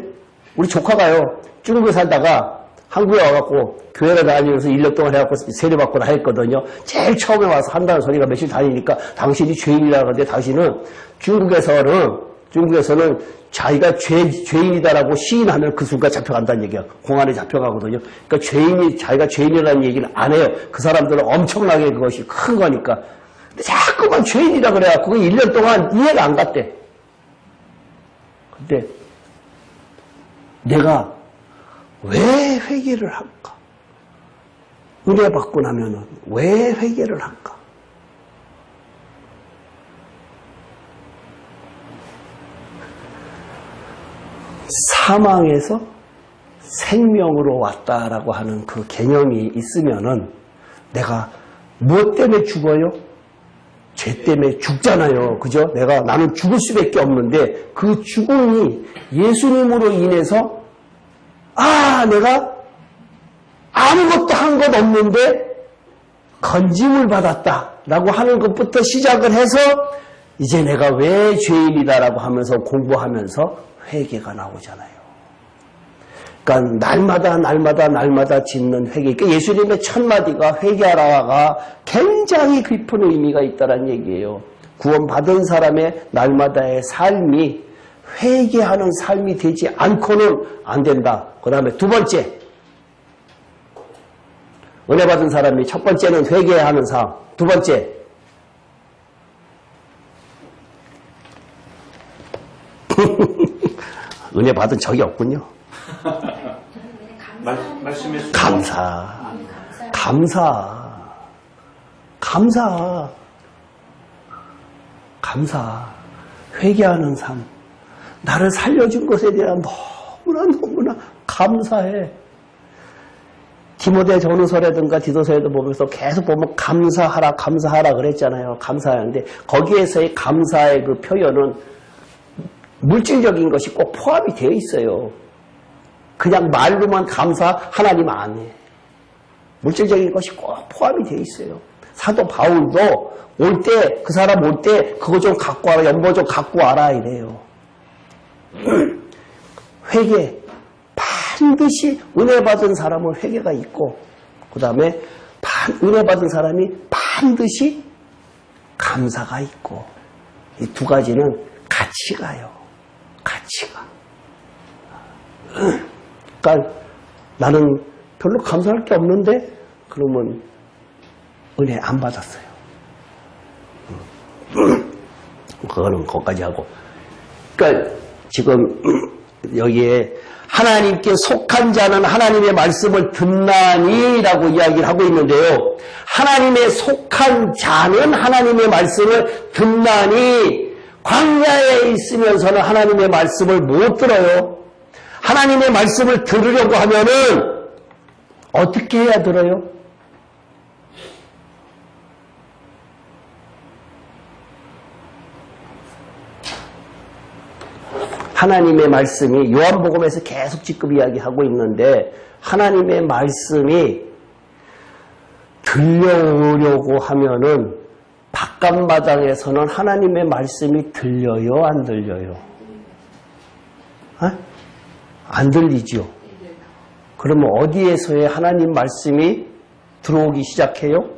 우리 조카가요. 중국에 살다가 한국에 와갖고 교회를 다니면서 1년 동안 해갖고 세례받고 다 했거든요. 제일 처음에 와서 한다는 소리가 며칠 다니니까 당신이 죄인이라고 하는데 당신은 중국에서는 자기가 죄인이다라고 시인하면 그 순간 잡혀간다는 얘기야. 공안에 잡혀가거든요. 그러니까 자기가 죄인이라는 얘기는 안 해요. 그 사람들은 엄청나게 그것이 큰 거니까. 근데 자꾸만 죄인이라 그래갖고 1년 동안 이해가 안 갔대. 근데 내가 왜 회개를 할까? 은혜 받고 나면은 왜 회개를 할까? 사망에서 생명으로 왔다라고 하는 그 개념이 있으면은 내가 무엇 때문에 죽어요? 죄 때문에 죽잖아요. 그죠? 나는 죽을 수밖에 없는데 그 죽음이 예수님으로 인해서 내가 아무것도 한 것 없는데 건짐을 받았다라고 하는 것부터 시작을 해서 이제 내가 왜 죄인이다라고 하면서 공부하면서 회개가 나오잖아요. 그러니까 날마다 짓는 회개. 그러니까 예수님의 첫 마디가 회개하라가 굉장히 깊은 의미가 있다는 얘기예요. 구원받은 사람의 날마다의 삶이 회개하는 삶이 되지 않고는 안 된다. 그 다음에 두 번째, 은혜 받은 사람이 첫 번째는 회개하는 삶. 두 번째, 은혜 받은 적이 없군요. 말씀해 주세요. 감사. 회개하는 삶. 나를 살려준 것에 대한 너무나 감사해. 디모데 전후서라든가 디도서에도 보면서 계속 보면 감사하라 그랬잖아요. 감사하는데 거기에서의 감사의 그 표현은 물질적인 것이 꼭 포함이 되어 있어요. 그냥 말로만 감사 하나님 안 해. 물질적인 것이 꼭 포함이 되어 있어요. 사도 바울도 그 사람 올 때 그거 좀 갖고 와라, 연보 좀 갖고 와라 이래요. 회개. 반드시 은혜 받은 사람은 회개가 있고 그 다음에 은혜 받은 사람이 반드시 감사가 있고 이 두 가지는 같이 가요. 같이 가. 그러니까 나는 별로 감사할 게 없는데 그러면 은혜 안 받았어요. 그거는 거기까지 하고. 그러니까 지금 여기에 하나님께 속한 자는 하나님의 말씀을 듣나니라고 이야기를 하고 있는데요. 하나님의 속한 자는 하나님의 말씀을 듣나니 광야에 있으면서는 하나님의 말씀을 못 들어요. 하나님의 말씀을 들으려고 하면은 어떻게 해야 들어요? 하나님의 말씀이 요한복음에서 계속 지금 이야기하고 있는데 하나님의 말씀이 들려오려고 하면은 바깥마당에서는 하나님의 말씀이 들려요? 안 들려요? 안 들리죠? 그러면 어디에서의 하나님 말씀이 들어오기 시작해요?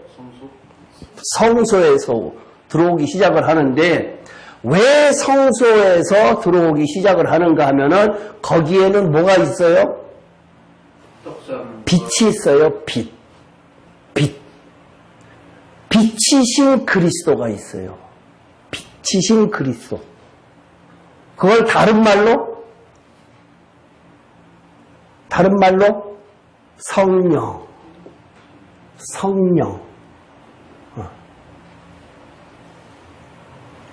성소에서 들어오기 시작을 하는데 왜 성소에서 들어오기 시작을 하는가 하면은 거기에는 뭐가 있어요? 빛이 있어요. 빛. 빛이신 그리스도가 있어요. 빛이신 그리스도. 그걸 다른 말로 성령. 성령.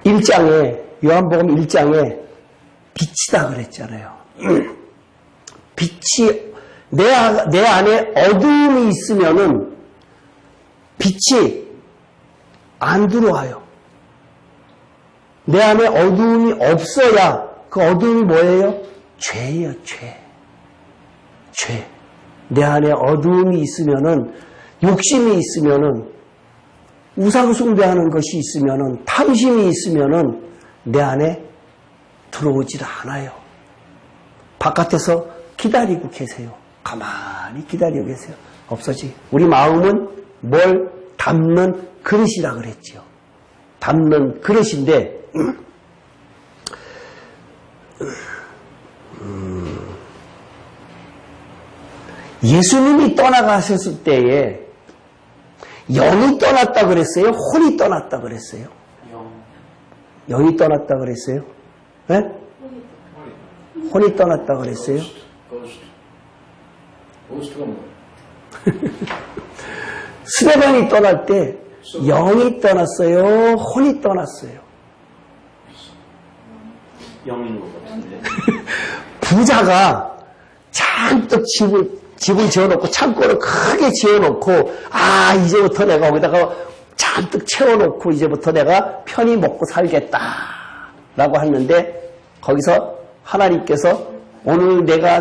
1장에, 요한복음 1장에 빛이다 그랬잖아요. 빛이, 내 안에 어두움이 있으면은 빛이 안 들어와요. 내 안에 어두움이 없어야 그 어두움이 뭐예요? 죄예요, 죄. 내 안에 어두움이 있으면은, 욕심이 있으면은, 우상숭배하는 것이 있으면은, 탐심이 있으면은 내 안에 들어오질 않아요. 바깥에서 기다리고 계세요. 가만히 기다리고 계세요. 없어지. 우리 마음은 뭘 담는 그릇이라 그랬죠. 담는 그릇인데, 예수님이 떠나가셨을 때에 영이 떠났다 그랬어요? 혼이 떠났다 그랬어요? 영이 떠났다 그랬어요? 네? 혼이 떠났다 그랬어요? 고스트가 뭐야? 스데반이 떠날 때 영이 떠났어요? 혼이 떠났어요? 영인 것 같은데. 부자가 잔뜩 집을 지어놓고 창고를 크게 지어놓고 이제부터 내가 거기다가 잔뜩 채워놓고 이제부터 내가 편히 먹고 살겠다 라고 하는데 거기서 하나님께서 오늘 내가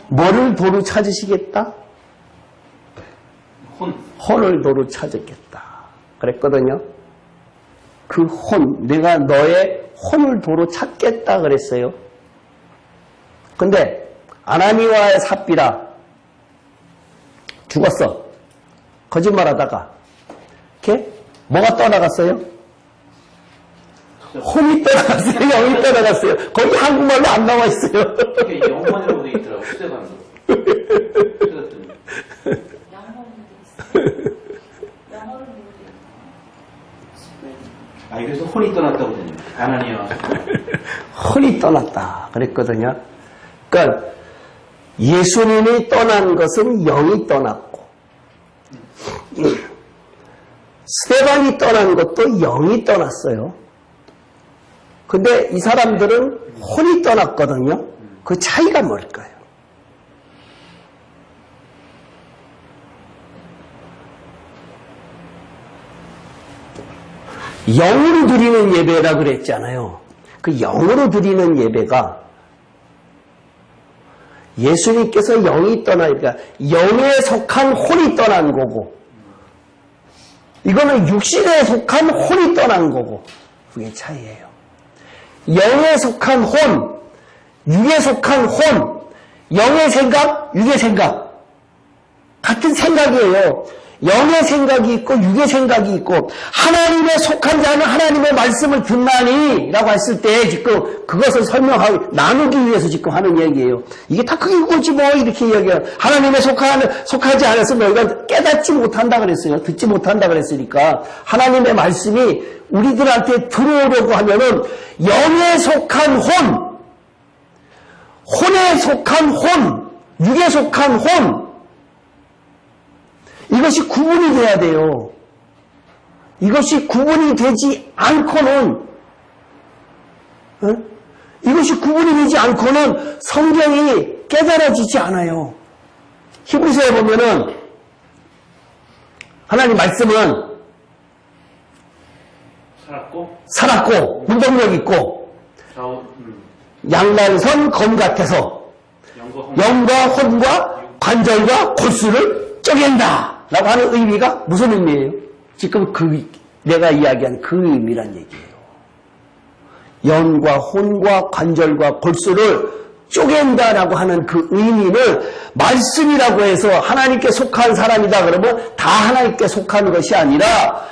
뭐를 도로 찾으시겠다? 혼을 도로 찾았겠다 그랬거든요. 그 혼, 내가 너의 혼을 도로 찾겠다 그랬어요. 근데 아나니와의 삽비라 죽었어. 거짓말하다가 이렇게 뭐가 떠나갔어요? 혼이 떠나갔어요. 영이 떠나갔어요. 거기 한국말로 안 나와 있어요. 이게 영혼이라고 돼 있더라고. 수대반도. 그래서 혼이 떠났다고 되네요. 아나니아. 혼이 떠났다 그랬거든요. 그러니까 예수님이 떠난 것은 영이 떠났고 스데반이 떠난 것도 영이 떠났어요. 근데 이 사람들은 혼이 떠났거든요. 그 차이가 뭘까요? 영으로 드리는 예배라 그랬잖아요. 그 영으로 드리는 예배가 예수님께서 영이 떠나니까 영에 속한 혼이 떠난 거고 이거는 육신에 속한 혼이 떠난 거고 그게 차이예요. 영에 속한 혼, 육에 속한 혼, 영의 생각, 육의 생각 같은 생각이에요. 영의 생각이 있고 육의 생각이 있고 하나님에 속한 자는 하나님의 말씀을 듣나니 라고 했을 때 지금 그것을 설명하고 나누기 위해서 지금 하는 얘기예요. 이게 다 그게 이거지 뭐 이렇게 이야기해요. 하나님에 속하지 않았으면 너희가 깨닫지 못한다 그랬어요. 듣지 못한다 그랬으니까 하나님의 말씀이 우리들한테 들어오려고 하면은 영에 속한 혼, 혼에 속한 혼, 육에 속한 혼 이것이 구분이 돼야 돼요. 이것이 구분이 되지 않고는 이것이 구분이 되지 않고는 성경이 깨달아지지 않아요. 히브리서에 보면은 하나님 말씀은 살았고 운동력 있고 양날선 검 같아서 영과 혼과 관절과 골수를 쪼갠다 라고 하는 의미가 무슨 의미예요? 지금 내가 이야기한 그 의미란 얘기예요. 영과 혼과 관절과 골수를 쪼갠다라고 하는 그 의미는 말씀이라고 해서 하나님께 속한 사람이다 그러면 다 하나님께 속한 것이 아니라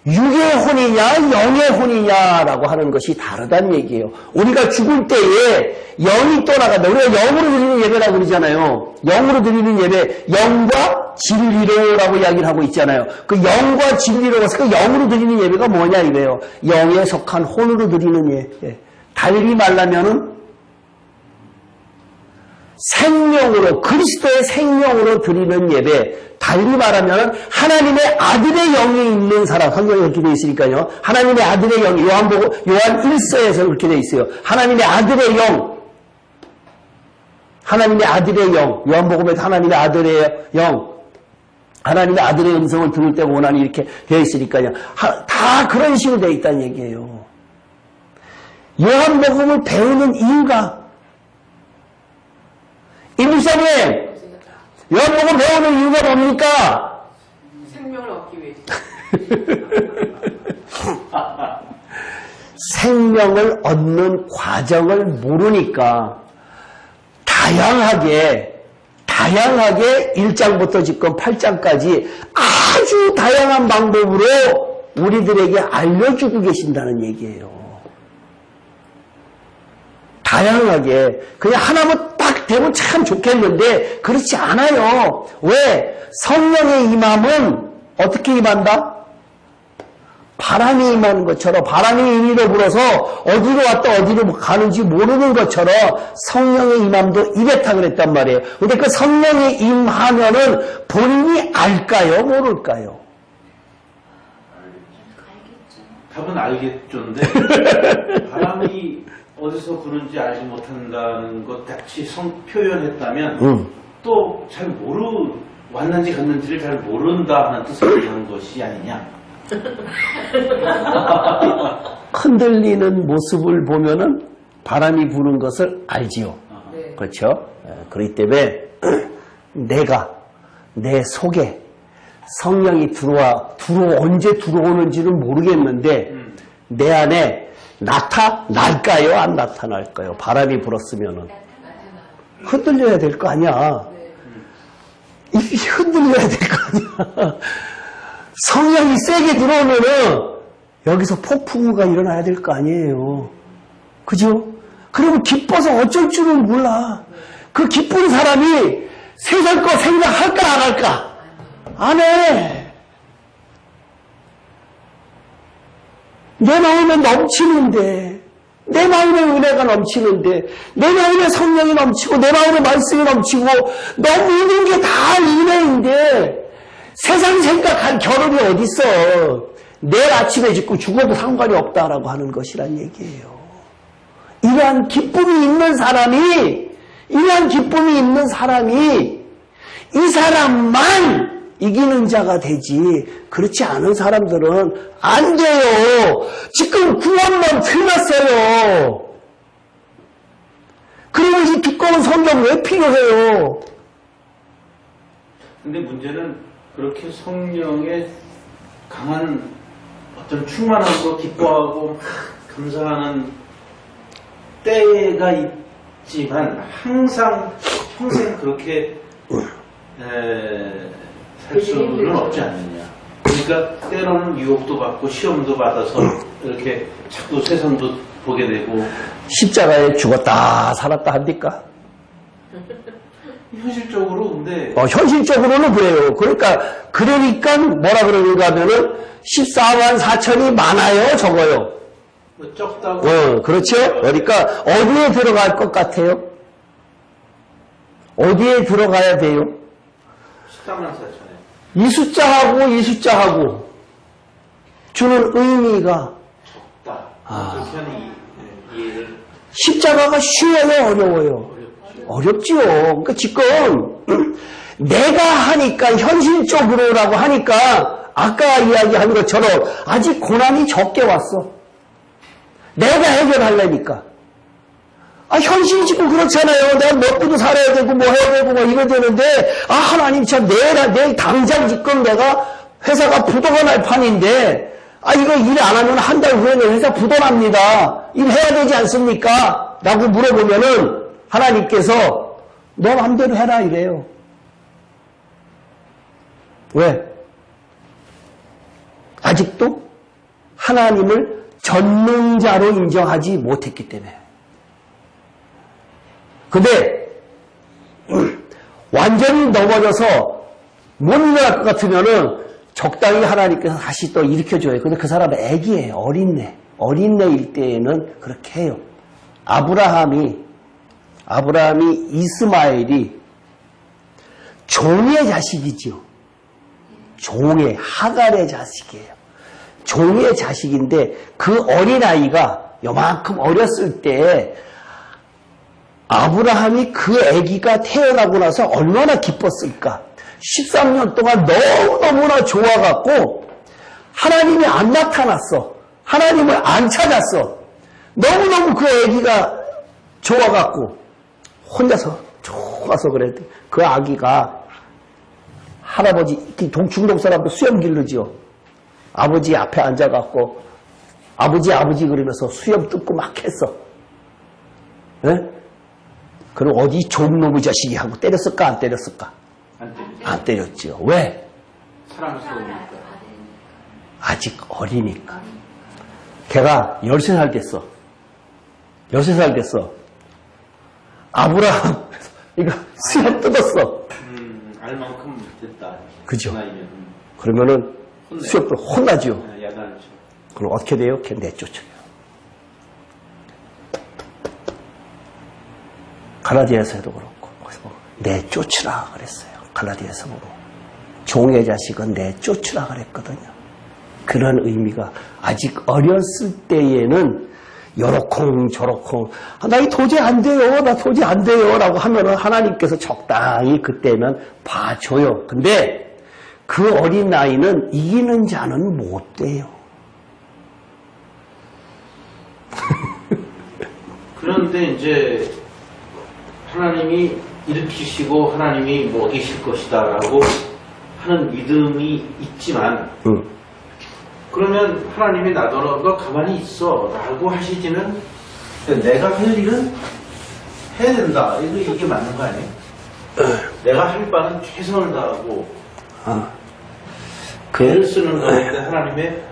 육의 혼이냐 영의 혼이냐라고 하는 것이 다르다는 얘기예요. 우리가 죽을 때에 영이 떠나간다. 우리가 영으로 드리는 예배라고 그러잖아요. 영으로 드리는 예배, 영과 진리로라고 이야기를 하고 있잖아요. 그 영과 진리로 해서 그 영으로 드리는 예배가 뭐냐 이거예요. 영에 속한 혼으로 드리는 예배. 달리 말하면은 생명으로 그리스도의 생명으로 드리는 예배. 달리 말하면 하나님의 아들의 영이 있는 사람. 성경에 그렇게 되어 있으니까요. 하나님의 아들의 영이 요한 1서에서 그렇게 되어 있어요. 하나님의 아들의 영. 하나님의 아들의 영. 요한복음에도 하나님의 아들의 영. 하나님의 아들의 음성을 들을 때 원하니 이렇게 되어 있으니까요. 다 그런 식으로 되어 있다는 얘기예요. 요한복음을 배우는 이유가 이 목사님, 요한복음 배우는 이유가 뭡니까? 생명을 얻기 위해서. 생명을 얻는 과정을 모르니까 다양하게 1장부터 지금 8장까지 아주 다양한 방법으로 우리들에게 알려주고 계신다는 얘기예요. 다양하게 그냥 하나만 딱 되면 참 좋겠는데 그렇지 않아요. 왜? 성령의 임함은 어떻게 임한다? 바람이 임하는 것처럼 바람이 임의로 불어서 어디로 왔다 어디로 가는지 모르는 것처럼 성령의 임함도 이랬다 그랬단 말이에요. 근데 그 성령의 임하면은 본인이 알까요? 모를까요? 답은 알겠죠인데 바람이 어디서 부는지 알지 못한다는 것 같이 표현했다면 또 잘 왔는지 갔는지를 잘 모른다 하는 뜻을 하는 것이 아니냐. 흔들리는 모습을 보면은 바람이 부는 것을 알지요. 네. 그렇죠? 그렇기 때문에 내 속에 성령이 언제 들어오는지는 모르겠는데 내 안에 나타날까요? 안 나타날까요? 바람이 불었으면은 흔들려야 될 거 아니야. 흔들려야 될 거 아니야. 성령이 세게 들어오면은 여기서 폭풍우가 일어나야 될 거 아니에요. 그죠? 그러면 기뻐서 어쩔 줄은 몰라. 그 기쁜 사람이 세상 거 생각할까 안 할까? 안 해. 내 마음에 넘치는데, 내 마음에 은혜가 넘치는데, 내 마음에 성령이 넘치고, 내 마음에 말씀이 넘치고, 너무 있는 게 다 은혜인데, 세상 생각할 겨를이 어딨어. 내일 아침에 짓고 죽어도 상관이 없다라고 하는 것이란 얘기예요. 이러한 기쁨이 있는 사람이 이 사람만 이기는 자가 되지. 그렇지 않은 사람들은 안 돼요. 지금 구원만 틀렸어요. 그리고 이 두꺼운 성경 왜 필요해요? 근데 문제는 그렇게 성령의 강한 어떤 충만함으로 기뻐하고 막 감사하는 때가 있지만 항상 평생 그렇게 할 수는 없지 않느냐. 그러니까 때로는 유혹도 받고 시험도 받아서 이렇게 자꾸 세상도 보게 되고 십자가에 죽었다 살았다 합니까? 현실적으로 근데 현실적으로는 그래요. 그러니까 뭐라 그러는가 하면은 14만 4천이 많아요, 적어요. 뭐 적다고 그렇죠? 그러니까 어디에 들어갈 것 같아요? 어디에 들어가야 돼요? 14만 4천에 이 숫자하고 주는 의미가 적다. 그렇게 하는 이해를 십자가가 쉬워요, 어려워요? 어렵지요. 그러니까 지금 내가 하니까 현실적으로라고 하니까 아까 이야기한 것처럼 아직 고난이 적게 왔어. 내가 해결하려니까. 현실이 지금 그렇잖아요. 내가 먹고도 살아야 되고 뭐 해야 되고 뭐 이거 되는데 하나님 참 내일 당장 지금 내가 회사가 부도가 날 판인데 이거 일 안 하면 한 달 후에는 회사 부도납니다. 일해야 되지 않습니까? 라고 물어보면은 하나님께서 너 맘대로 해라 이래요. 왜? 아직도 하나님을 전능자로 인정하지 못했기 때문에. 근데 완전히 넘어져서 못 일어날 것 같으면은 적당히 하나님께서 다시 또 일으켜줘요. 근데 그 사람은 애기예요. 어린애일 때에는 그렇게 해요. 아브라함이 이스마엘이 종의 자식이죠. 종의 하갈의 자식이에요. 종의 자식인데 그 어린아이가 요만큼 어렸을 때 아브라함이 그 아기가 태어나고 나서 얼마나 기뻤을까. 13년 동안 너무너무나 좋아갖고 하나님이 안 나타났어. 하나님을 안 찾았어. 너무너무 그 아기가 좋아갖고 혼자서 좋아서 그랬대. 그 아기가 할아버지 중동 사람도 수염 기르지요. 아버지 앞에 앉아갖고 아버지 그러면서 수염 뜯고 막 했어. 예? 그럼 어디 좁놈의 자식이 하고 때렸을까 안 때렸을까? 안 때렸지요. 왜? 사랑스러우니까. 아직 어리니까. 걔가 13살 됐어. 13살 됐어. 아브라함 이거 수염 뜯었어. 알만큼 됐다. 그죠? 나이면. 그러면은 수염 혼나죠. 야단이죠. 그럼 어떻게 돼요? 걔 내쫓아요. 갈라디아서에도 그렇고 그래서 내쫓으라 그랬어요. 갈라디아서 보고 종의 자식은 내쫓으라 그랬거든요. 그런 의미가 아직 어렸을 때에는 요렇쿵 저렇쿵 나 이 도저히 안 돼요. 나 도저히 안 돼요. 라고 하면은 하나님께서 적당히 그때는 봐줘요. 근데 그 어린 나이는 이기는 자는 못 돼요. 그런데 이제 하나님이 일으키시고 하나님이 먹이실 것이다라고 하는 믿음이 있지만 그러면 하나님이 나더러 너 가만히 있어 라고 하시지는 내가 할 일은 해야 된다. 이게 맞는 거 아니에요? 내가 할 바는 최선을 다하고 애를 쓰는 거인데 하나님의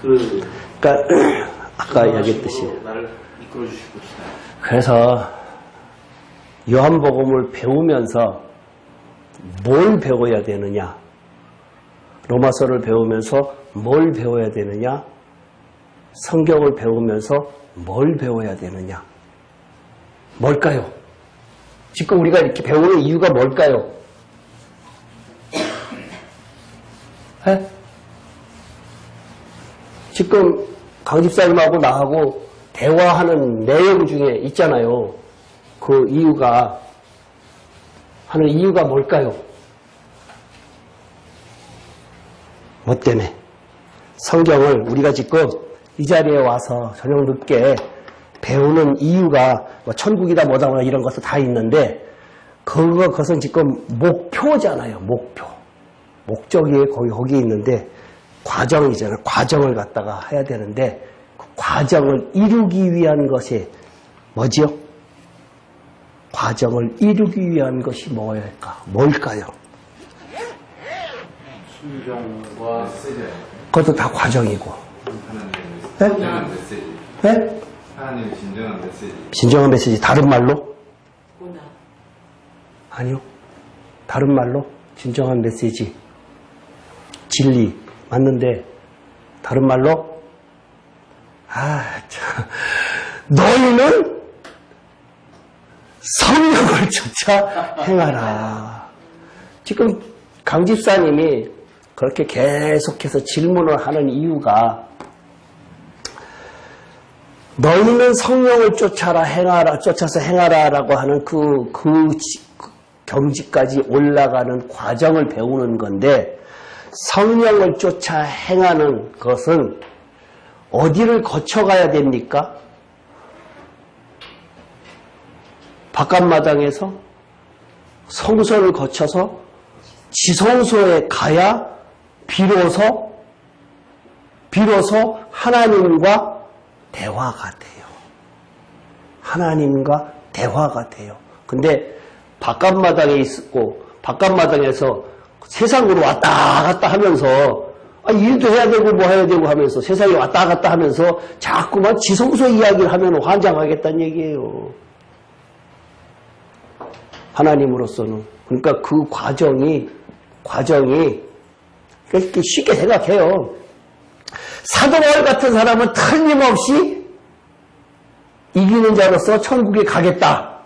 그러니까 아까 얘기했듯이 나를 이끌어 주시고 있어요. 그래서 요한복음을 배우면서 뭘 배워야 되느냐? 로마서를 배우면서 뭘 배워야 되느냐? 성경을 배우면서 뭘 배워야 되느냐? 뭘까요? 지금 우리가 이렇게 배우는 이유가 뭘까요? 에? 지금 강 집사님하고 나하고 대화하는 내용 중에 있잖아요. 그 이유가 하는 이유가 뭘까요? 뭐 때문에? 성경을 우리가 지금 이 자리에 와서 저녁 늦게 배우는 이유가 뭐 천국이다 뭐다 뭐 이런 것도 다 있는데 그것은 지금 목표잖아요. 목적이 거기 있는데 과정이잖아요. 과정을 갖다가 해야 되는데 그 과정을 이루기 위한 것이 뭐지요? 과정을 이루기 위한 것이 뭘까요? 순종과 메시지 그것도 다 과정이고. 네? 진정한 메시지. 네? 하나님의 진정한 메시지. 진정한 메시지 다른 말로? 고난. 아니요. 다른 말로 진정한 메시지. 진리 맞는데 다른 말로 참. 너희는 성령을 쫓아 행하라. 지금 강 집사님이 그렇게 계속해서 질문을 하는 이유가 너희는 성령을 쫓아라 행하라 쫓아서 행하라라고 하는 그 경지까지 올라가는 과정을 배우는 건데 성령을 쫓아 행하는 것은 어디를 거쳐가야 됩니까? 바깥마당에서 성소를 거쳐서 지성소에 가야 비로소 하나님과 대화가 돼요. 하나님과 대화가 돼요. 근데 바깥마당에 있고 바깥마당에서 세상으로 왔다 갔다 하면서 일도 해야 되고 뭐 해야 되고 하면서 세상에 왔다 갔다 하면서 자꾸만 지성소 이야기를 하면 환장하겠다는 얘기예요. 하나님으로서는. 그러니까 그 과정이 이렇게 쉽게 생각해요. 사도 바울 같은 사람은 틀림없이 이기는 자로서 천국에 가겠다.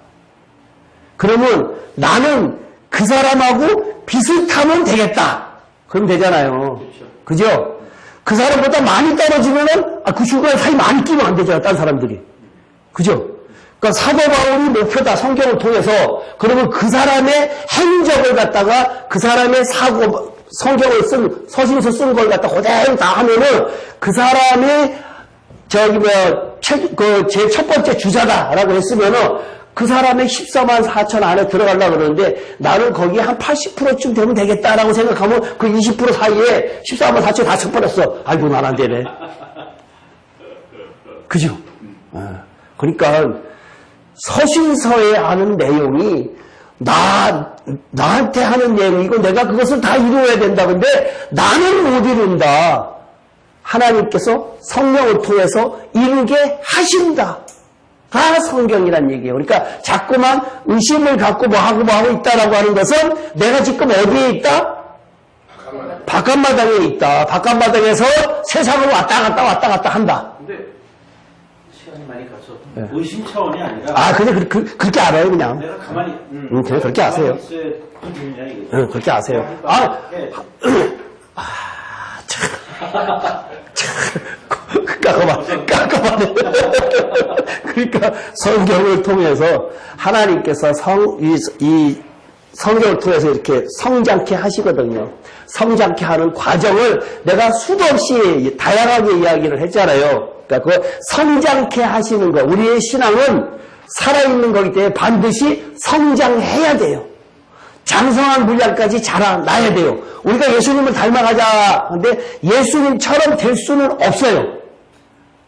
그러면 나는 그 사람하고 비슷하면 되겠다. 그럼 되잖아요. 그죠? 그 사람보다 많이 떨어지면은 그 중간에 사이 많이 끼면 안 되잖아요. 딴 사람들이. 그죠? 그러니까 사도 바울이 목표다. 성경을 통해서. 그러면 그 사람의 행적을 갖다가 그 사람의 사고 성경을 서신서 쓴 걸 갖다 그대로 다 하면은 그 사람이 제 첫 번째 주자다라고 했으면은 그 사람의 14만 4천 안에 들어가려고 그러는데 나는 거기 한 80%쯤 되면 되겠다라고 생각하면 그 20% 사이에 14만 4천 다 쳐버렸어. 아이고, 난 안 되네. 그죠? 그러니까 서신서에 하는 내용이 나한테 하는 내용이고 내가 그것을 다 이루어야 된다. 근데 나는 못 이룬다. 하나님께서 성령을 통해서 이루게 하신다. 가 성경이란 얘기예요. 그러니까 자꾸만 의심을 갖고 뭐하고 있다라고 하는 것은 내가 지금 어디에 있다? 바깥마당에 있다. 바깥마당에서 세상을 왔다 갔다 한다. 근데 시간이 많이 가서 의심 차원이 아니라 근데 그렇게 알아요, 그냥. 내가 가만히 그냥 그렇게 아세요. 그렇게 아세요. 깜깜하네. 그러니까 성경을 통해서 하나님께서 이 성경을 통해서 이렇게 성장케 하시거든요. 성장케 하는 과정을 내가 수도 없이 다양하게 이야기를 했잖아요. 그러니까 그 성장케 하시는 거, 우리의 신앙은 살아있는 거기 때문에 반드시 성장해야 돼요. 장성한 분량까지 자라나야 돼요. 우리가 예수님을 닮아가자 하는데 예수님처럼 될 수는 없어요.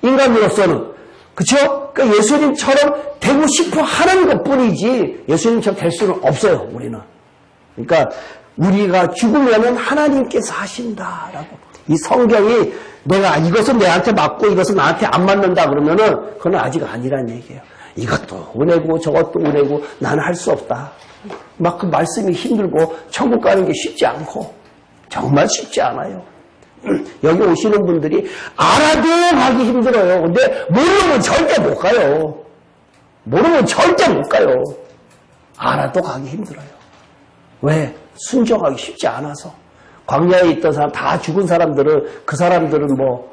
인간으로서는. 그렇죠? 그러니까 예수님처럼 되고 싶어 하는 것뿐이지 예수님처럼 될 수는 없어요. 우리는. 그러니까 우리가 죽으면은 하나님께서 하신다라고. 이 성경이 내가 이것은 내한테 맞고 이것은 나한테 안 맞는다 그러면은 그건 아직 아니란 얘기예요. 이것도 은혜고 저것도 은혜고 나는 할 수 없다. 막 그 말씀이 힘들고 천국 가는 게 쉽지 않고 정말 쉽지 않아요. 여기 오시는 분들이 알아도 가기 힘들어요. 근데 모르면 절대 못 가요. 모르면 절대 못 가요. 알아도 가기 힘들어요. 왜? 순종하기 쉽지 않아서. 광야에 있던 사람, 다 죽은 사람들은 그 사람들은 뭐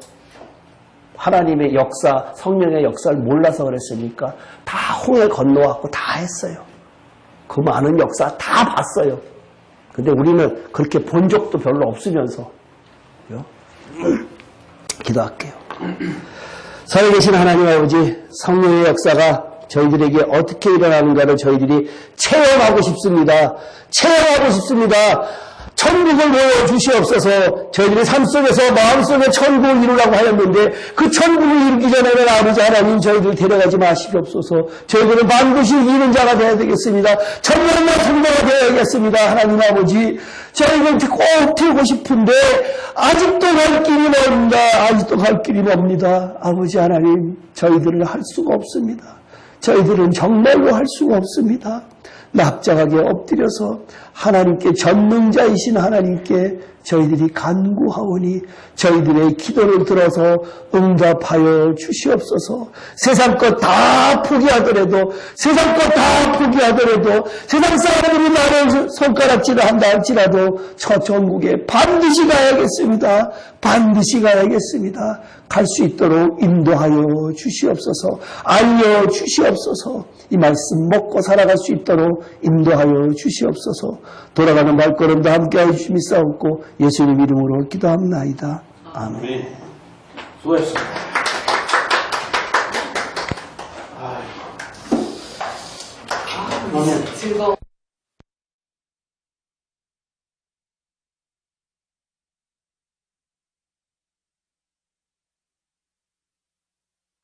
하나님의 역사, 성령의 역사를 몰라서 그랬으니까 다 홍해 건너왔고 다 했어요. 그 많은 역사 다 봤어요. 근데 우리는 그렇게 본 적도 별로 없으면서 기도할게요. 살아계신 하나님 아버지, 성령의 역사가 저희들에게 어떻게 일어나는가를 저희들이 체험하고 싶습니다. 체험하고 싶습니다. 천국을 보여주시옵소서. 저희들의 삶 속에서 마음속에 천국을 이루라고 하였는데 그 천국을 이루기 전에는 아버지 하나님 저희들 데려가지 마시옵소서. 저희들은 반드시 이루는 자가 되어야 되겠습니다. 천년의 성도가 되어야겠습니다. 하나님 아버지, 저희는 꼭 태우고 싶은데 아직도 갈 길이 멉니다. 아직도 갈 길이 멉니다. 아버지 하나님, 저희들은 할 수가 없습니다. 저희들은 정말로 할 수가 없습니다. 납작하게 엎드려서 하나님께, 전능자이신 하나님께 저희들이 간구하오니 저희들의 기도를 들어서 응답하여 주시옵소서. 세상 것 다 포기하더라도, 세상 것 다 포기하더라도, 세상 사람들이 나를 손가락질을 한다 할지라도 저 전국에 반드시 가야겠습니다. 반드시 가야겠습니다. 갈 수 있도록 인도하여 주시옵소서. 알려 주시옵소서. 이 말씀 먹고 살아갈 수 있도록 인도하여 주시옵소서. 돌아가는 발걸음도 함께하여 주심이 싸웠고 예수님 이름으로 기도합나이다. 아멘. 네. 수고했습니다. 즐거워.